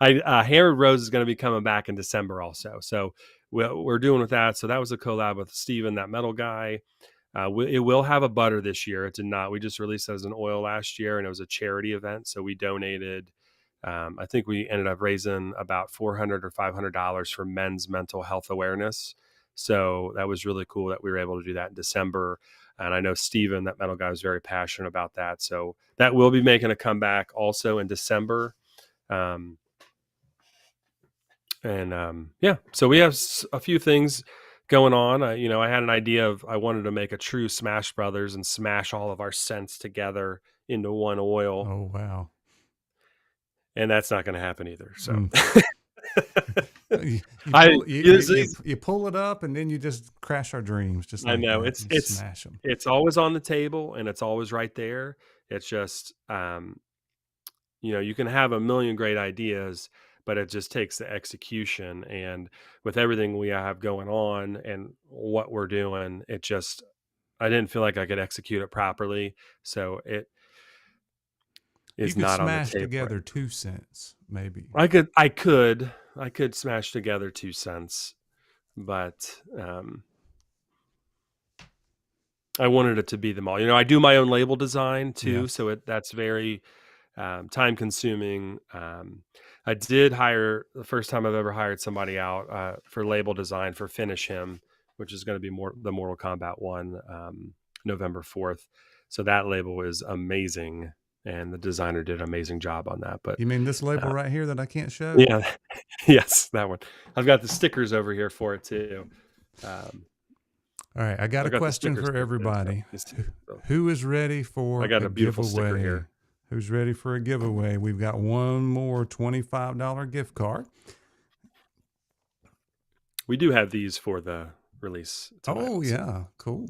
Hammered Bros is going to be coming back in December also. So we're doing with that. So that was a collab with Steven, that metal guy. It will have a butter this year. It did not. We just released it as an oil last year, and it was a charity event. So we donated. I think we ended up raising about $400 or $500 for men's mental health awareness. So that was really cool that we were able to do that in December. And I know Steven, that metal guy, was very passionate about that. So that will be making a comeback also in December. Yeah, so we have a few things going on. I had an idea of I wanted to make a true Smash Brothers and smash all of our scents together into one oil,
Oh, wow.
and that's not going to happen either. So
Mm. You
I
pull you, you
this
you
is
you pull it up and then you just crash our dreams just
I
like
know
that. You smash them.
it's always on the table and it's always right there. It's just you can have a million great ideas, but it just takes the execution. And with everything we have going on and what we're doing, I didn't feel like I could execute it properly. So it
You
is
could
not on the
smash
table right
together
now.
2 cents, maybe.
I could smash together 2 cents, but I wanted it to be them all. I do my own label design too,
Yes.
so that's very time consuming. I did hire the first time I've ever hired somebody out for label design for Finish Him, which is going to be the Mortal Kombat one, November 4th. So that label is amazing, and the designer did an amazing job on that. But
You mean this label
uh,
right here that I can't show?
yeah, yes, that one. I've got the stickers over here for it too. Um,
All right, I got a
I've got the
question
stickers
for
for it too. So,
everybody.
you see,
Who
so
who is ready
I
for
got
a
a beautiful sticker
giveaway?
here.
Who's ready for a giveaway? We've got one more $25 gift card.
We do have these for the release tonight
Oh,
also.
yeah. Cool.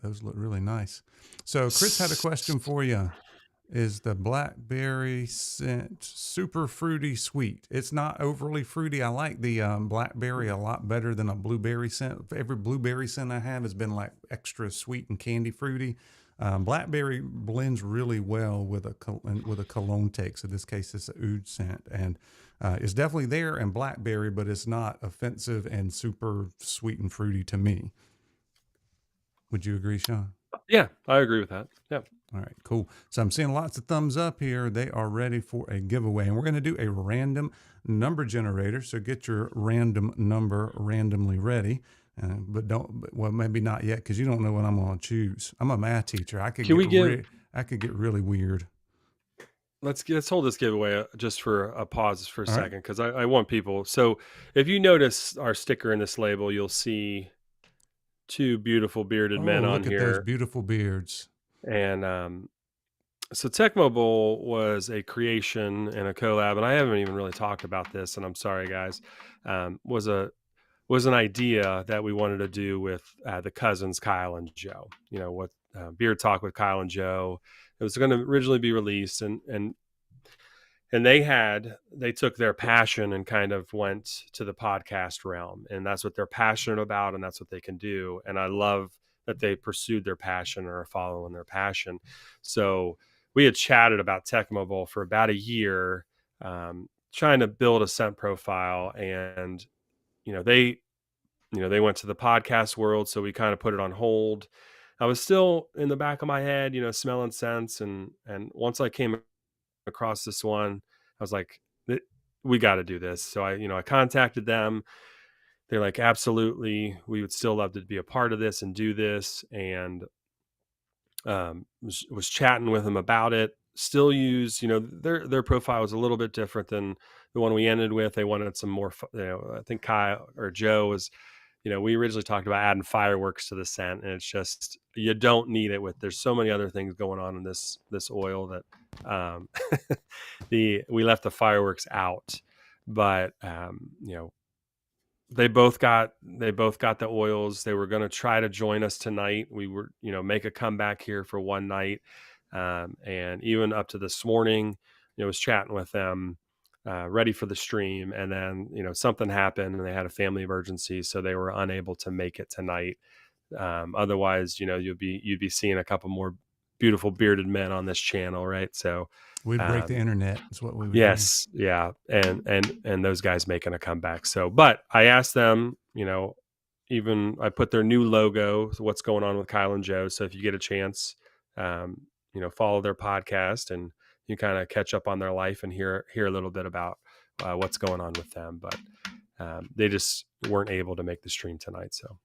Those look really nice. So, Chris had a question for you. is the blackberry scent super fruity sweet. It's not overly fruity. I like the blackberry a lot better than a blueberry scent. Every blueberry scent I have has been like extra sweet and candy fruity. Blackberry blends really well with a cologne take. So in this case, it's a oud scent, and it's definitely there in blackberry, but it's not offensive and super sweet and fruity to me. Would you agree, Sean?
Yeah, I agree with that. Yeah.
All right, cool. So I'm seeing lots of thumbs up here. They are ready for a giveaway, and we're going to do a random number generator. So get your random number randomly ready. But don't, well, maybe not yet because you don't know what I'm going to choose. I'm a math teacher.
Can we give?
I could get really weird.
Let's hold this giveaway just for a pause for a
All right.
second because I want people. So if you notice our sticker in this label, you'll see two beautiful bearded
Oh,
men on
look at those
here,
beautiful beards.
and so Tecmo Bowl was a creation and a collab, and I haven't even really talked about this, and I'm sorry, guys. Was an idea that we wanted to do with the cousins Kyle and Joe. You know what, Beard Talk with Kyle and Joe. It was going to originally be released, and they took their passion and kind of went to the podcast realm, and that's what they're passionate about, and that's what they can do. And I love that they pursued their passion or are following their passion. So we had chatted about Tecmo Bowl for about a year, trying to build a scent profile, and you know they they went to the podcast world, so we kind of put it on hold. I was still in the back of my head, smelling scents, and once I came across this one, I was like, we got to do this. So I contacted them. They're like, absolutely, we would still love to be a part of this and do this. And was chatting with them about it. Still use, their profile was a little bit different than the one we ended with. They wanted some more, I think Kyle or Joe was, we originally talked about adding fireworks to the scent, and it's just, you don't need it there's so many other things going on in this oil that we left the fireworks out. But they both got the oils. They were going to try to join us tonight. We were, make a comeback here for one night. And even up to this morning, was chatting with them, ready for the stream. And then, something happened and they had a family emergency, so they were unable to make it tonight. Otherwise, you'd be seeing a couple more beautiful bearded men on this channel. Right. So,
We'd break the
um,
internet. Is what we would do.
yes, yeah, and those guys making a comeback. So, but I asked them, even I put their new logo, so what's going on with Kyle and Joe. So if you get a chance, follow their podcast and you kind of catch up on their life and hear a little bit about what's going on with them. But they just weren't able to make the stream tonight. So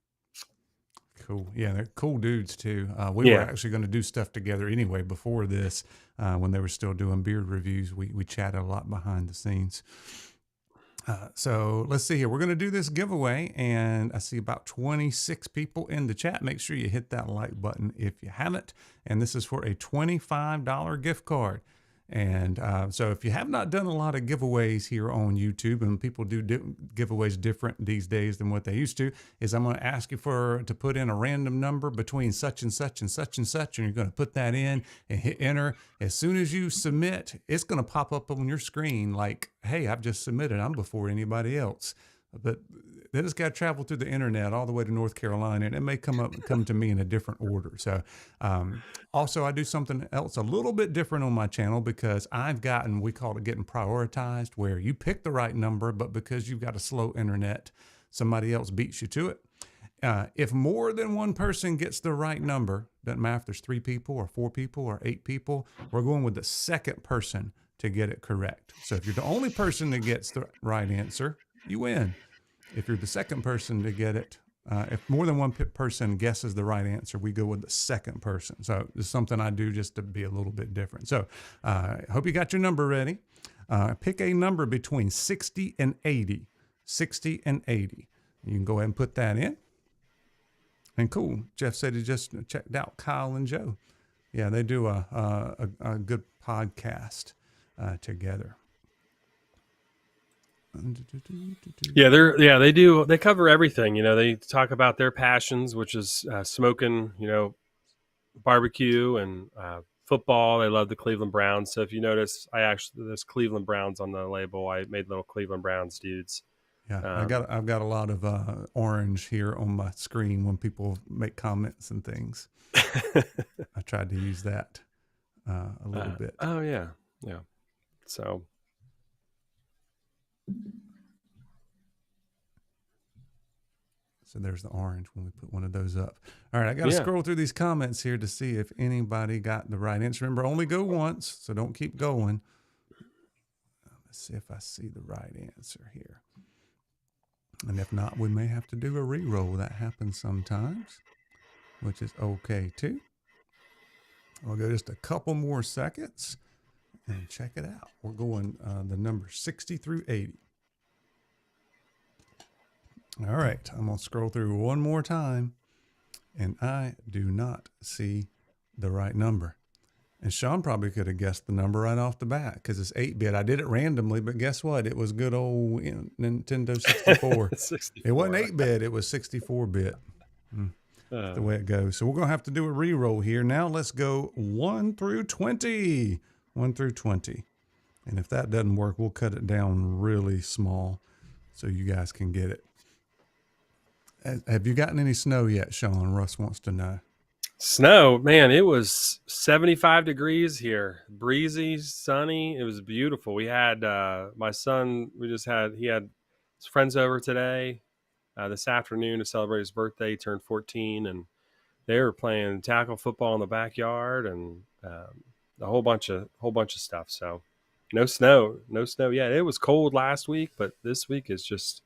Cool. Yeah, they're cool dudes too. We were
yeah,
actually going to do stuff together anyway before this. When they were still doing beard reviews, we chatted a lot behind the scenes. So let's see here. We're going to do this giveaway, and I see about 26 people in the chat. Make sure you hit that like button if you haven't. And this is for a $25 gift card. And so if you have not done a lot of giveaways here on YouTube, and people do giveaways different these days than what they used to, is I'm going to ask you to put in a random number between such and such and such and such, and you're going to put that in and hit enter. As soon as you submit, it's going to pop up on your screen like, hey, I've just submitted. I'm before anybody else. But then it's got to travel through the internet all the way to North Carolina, and it may come to me in a different order. So also I do something else a little bit different on my channel because we call it getting prioritized, where you pick the right number, but because you've got a slow internet, somebody else beats you to it. If more than one person gets the right number, doesn't matter if there's 3 people or 4 people or 8 people, we're going with the second person to get it correct. So if you're the only person that gets the right answer, you win. If you're the second person to get it, if more than one person guesses the right answer, we go with the second person. So it's something I do just to be a little bit different. So I hope you got your number ready. Pick a number between 60 and 80. 60 and 80. You can go ahead and put that in. And cool. Jeff said he just checked out Kyle and Joe. Yeah, they do a good podcast together.
they do. They cover everything. They talk about their passions, which is smoking, barbecue and football. They love the Cleveland Browns. So if you notice, there's Cleveland Browns on the label. I made little Cleveland Browns dudes.
Yeah,
Um,
I've got a lot of orange here on my screen when people make comments and things. I tried to use that a little bit.
oh yeah, yeah. So
So there's the orange when we put one of those up. All right, I got to
yeah,
scroll through these comments here to see if anybody got the right answer. Remember, only go once, so don't keep going. Let's see if I see the right answer here. And if not, we may have to do a re-roll. That happens sometimes, which is okay too. We'll go just a couple more seconds and check it out. We're going the number 60 through 80. All right, I'm going to scroll through one more time, and I do not see the right number. And Sean probably could have guessed the number right off the bat because it's 8-bit. I did it randomly, but guess what? It was good old Nintendo 64.
64.
It wasn't 8-bit, it was 64-bit. That's the way it goes. So we're going to have to do a re-roll here. Now let's go 1 through 20. 1 through 20. And if that doesn't work, we'll cut it down really small so you guys can get it. Have you gotten any snow yet, Sean? Russ wants to know.
Snow, man, it was 75 degrees here. Breezy, sunny. It was beautiful. We had my son, he had his friends over today, this afternoon to celebrate his birthday. He turned 14, and they were playing tackle football in the backyard and a whole bunch of stuff. So no snow yet. It was cold last week, but this week is just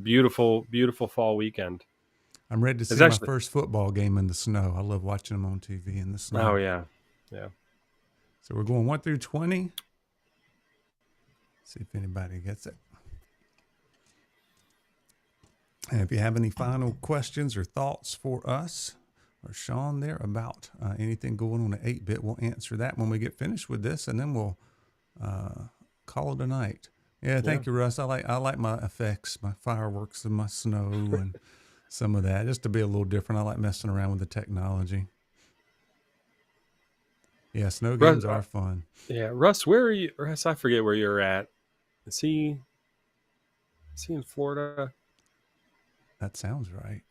beautiful, beautiful fall weekend.
I'm ready to see my first football game in the snow. I love watching them on TV in the snow.
Oh, yeah. Yeah.
So we're going 1 through 20. See if anybody gets it. And if you have any final questions or thoughts for us or Sean there about anything going on at 8-bit, we'll answer that when we get finished with this, and then we'll call it a night. Yeah, thank you, Russ. I like my effects, my fireworks and my snow and some of that, just to be a little different. I like messing around with the technology. Yeah, snow games are fun.
Yeah, Russ, where are you? Russ, I forget where you're at. Is he in Florida?
That sounds right.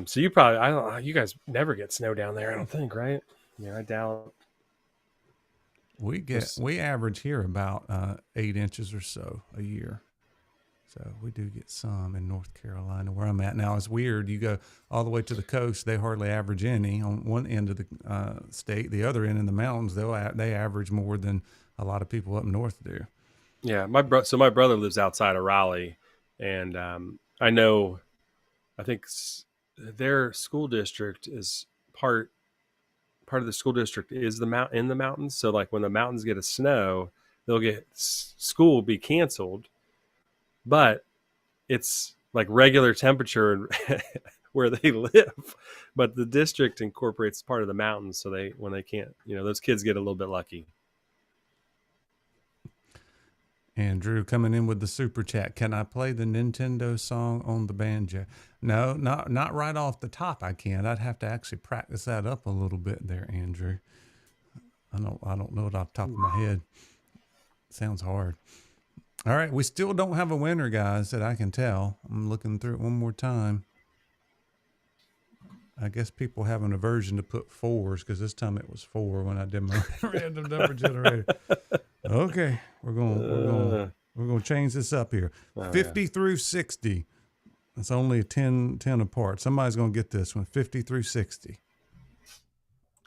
So you probably, I don't. You guys never get snow down there, I don't think, right? Yeah, I doubt.
We average here about 8 inches or so a year. So we do get some in North Carolina where I'm at now. It's weird. You go all the way to the coast, they hardly average any on one end of the state. The other end in the mountains, they average more than a lot of people up north do.
Yeah, my brother lives outside of Raleigh, and I know, I think their school district is part of the school district is in the mountains. So like when the mountains get a snow, they'll get school will be canceled. But it's like regular temperature where they live, but the district incorporates part of the mountains. So when they can't, those kids get a little bit lucky.
Andrew coming in with the super chat. Can I play the Nintendo song on the banjo? No, not right off the top. I can't. I'd have to actually practice that up a little bit there, Andrew. I don't know it off the top of my head. Sounds hard. All right, we still don't have a winner, guys, that I can tell. I'm looking through it one more time. I guess people have an aversion to put 4s because this time it was 4 when I did my random number generator. Okay, we're going to change this up here. 50 through 60. It's only 10 apart. Somebody's going to get this one. 50 through 60.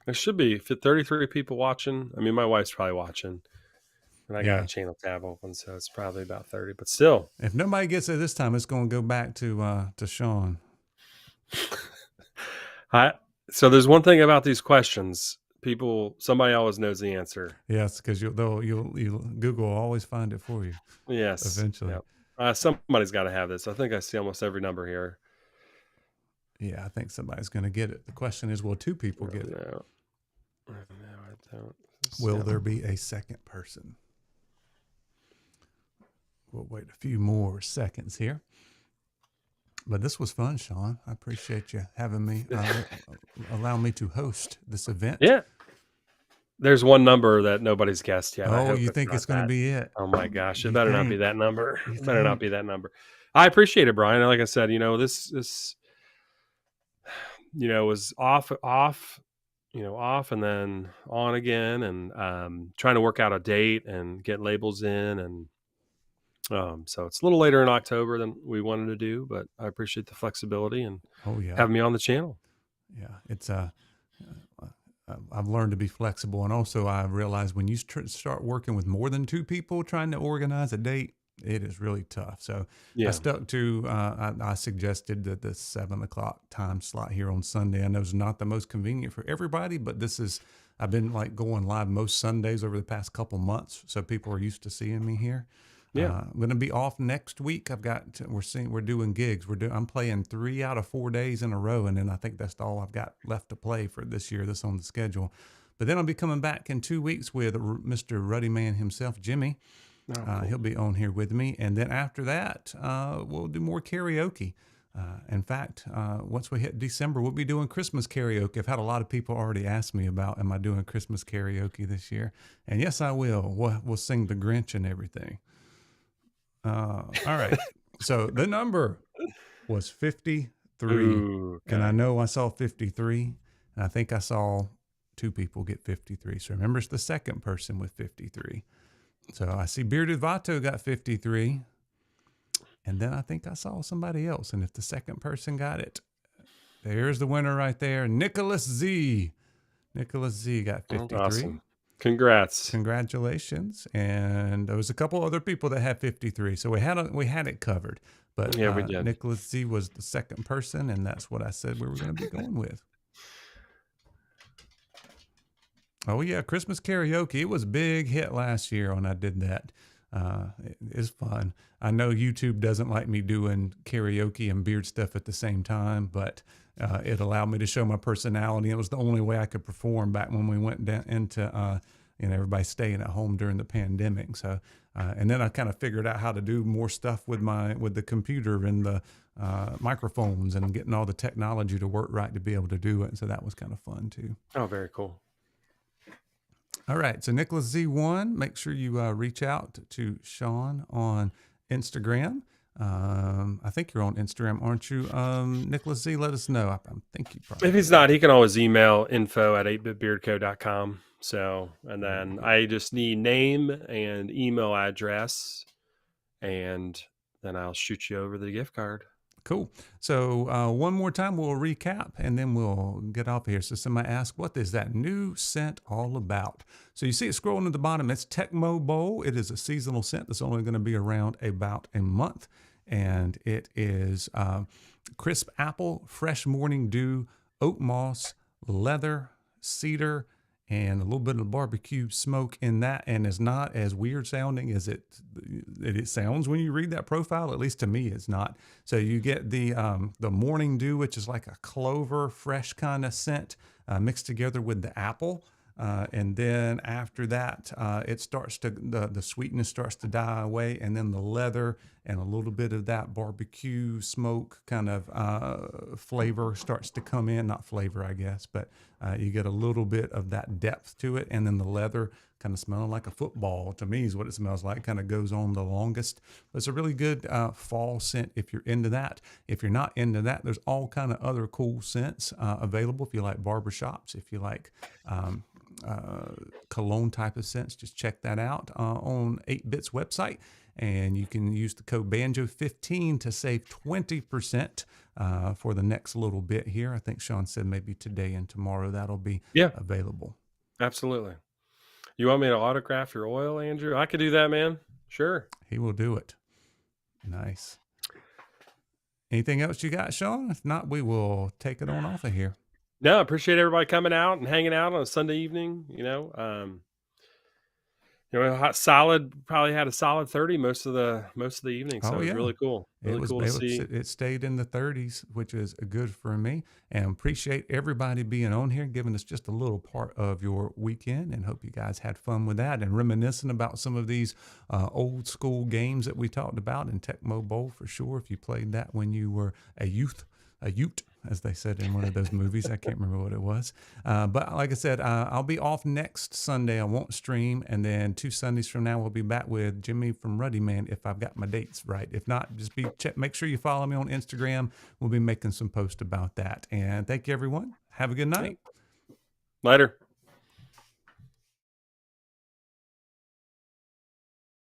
There should be 33 people watching. I mean, my wife's probably watching. And I got a channel tab open, so it's probably about 30. But still,
if nobody gets it this time, it's going to go back to Sean.
So there's one thing about these questions: somebody always knows the answer.
Yes, because you'll Google will always find it for you.
Yes,
eventually.
Yep. Somebody's got to have this. I think I see almost every number here.
Yeah, I think somebody's going to get it. The question is, will 2 people get it?
No, I don't.
Will there be a second person? We'll wait a few more seconds here. But this was fun, Sean. I appreciate you having me, allow me to host this event.
Yeah. There's one number that nobody's guessed yet. I
Oh,
hope
you
it's
think
not
it's going to
that.
be it?
Oh my gosh, it
You
better not be that
think?
number.
You
It better not be
think?
that number. I appreciate it, Brian. Like I said, this was off, off and then on again, and trying to work out a date and get labels in, and so it's a little later in October than we wanted to do, but I appreciate the flexibility and
Oh yeah,
having me on the channel.
yeah. It's I've learned to be flexible, and also I realized when you start working with more than two people trying to organize a date, it is really tough. So I
Yeah,
stuck to. I suggested that the 7 o'clock time slot here on Sunday. I know it's not the most convenient for everybody, but this is. I've been like going live most Sundays over the past couple months, so people are used to seeing me here.
yeah.
I'm going to be off next week. We're doing gigs. I'm playing 3 out of 4 days in a row, and then I think that's all I've got left to play for this year. That's on the schedule. But then I'll be coming back in 2 weeks with Mr. Ruddy Man himself, Jimmy.
Oh,
He'll
cool.
be on here with me, and then after that, we'll do more karaoke. In fact, once we hit December, we'll be doing Christmas karaoke. I've had a lot of people already ask me about, am I doing Christmas karaoke this year? And yes, I will. We'll sing the Grinch and everything. All right. So the number was 53.
Ooh,
And I
okay.
know I saw 53. And I think I saw two people get 53. So remember, it's the second person with 53. So I see Bearded Vato got 53. And then I think I saw somebody else. And if the second person got it, there's the winner right there. Nicholas Z. Nicholas Z got
Oh,
53.
awesome. Congrats.
Congratulations. And there was a couple other people that had 53. So we had it covered. But
Yeah, we did.
Nicholas Z was the second person, and that's what I said we were going to be going with. Oh yeah, Christmas karaoke. It was a big hit last year when I did that. It's fun. I know YouTube doesn't like me doing karaoke and beard stuff at the same time, but it allowed me to show my personality. It was the only way I could perform back when we went down into everybody staying at home during the pandemic. So and then I kind of figured out how to do more stuff with the computer and the microphones and getting all the technology to work right to be able to do it. So that was kind of fun too.
Oh, very cool.
All right. So Nicholas Z1, make sure you reach out to Sean on Instagram. I think you're on Instagram, aren't you? Nicholas Z, let us know. I think you probably
If he's
are.
not, he can always email info@8bitbeardco.com. So, and then I just need name and email address, and then I'll shoot you over the gift card.
Cool. So one more time, we'll recap and then we'll get off of here. So somebody asked, what is that new scent all about? So you see it scrolling at the bottom. It's Tecmo Bowl. It is a seasonal scent that's only going to be around about a month. And it is crisp apple, fresh morning dew, oat moss, leather, cedar, and a little bit of barbecue smoke in that, and it's not as weird sounding as it sounds when you read that profile. At least to me, it's not. So you get the morning dew, which is like a clover, fresh kind of scent, mixed together with the apple. And then after that, it starts to the sweetness starts to die away, and then the leather and a little bit of that barbecue smoke kind of flavor starts to come in. Not flavor, I guess, but you get a little bit of that depth to it, and then the leather kind of smelling like a football to me is what it smells like. Kind of goes on the longest. But it's a really good fall scent if you're into that. If you're not into that, there's all kind of other cool scents available. If you like barbershops, if you like cologne type of scents, just check that out on 8bit's website. And you can use the code BANJO15 to save 20% for the next little bit here. I think Sean said maybe today and tomorrow that'll be
Yeah,
available.
absolutely. You want me to autograph your oil, Andrew? I could do that, man. Sure.
He will do it. Nice. Anything else you got, Sean? If not, we will take it on off of here.
No, I appreciate everybody coming out and hanging out on a Sunday evening. Solid. Probably had a solid 30 most of the evening, so
Oh
it was
yeah.
really cool.
It
Really
was
cool to see.
it stayed in the 30s, which is good for me. And appreciate everybody being on here, giving us just a little part of your weekend, and hope you guys had fun with that and reminiscing about some of these old school games that we talked about in Tecmo Bowl for sure. If you played that when you were a youth, a ute. as they said in one of those movies. I can't remember what it was. But like I said, I'll be off next Sunday. I won't stream. And then 2 Sundays from now, we'll be back with Jimmy from Ruddy Man if I've got my dates right. If not, just make sure you follow me on Instagram. We'll be making some posts about that. And thank you, everyone. Have a good
Yep.
night.
Later.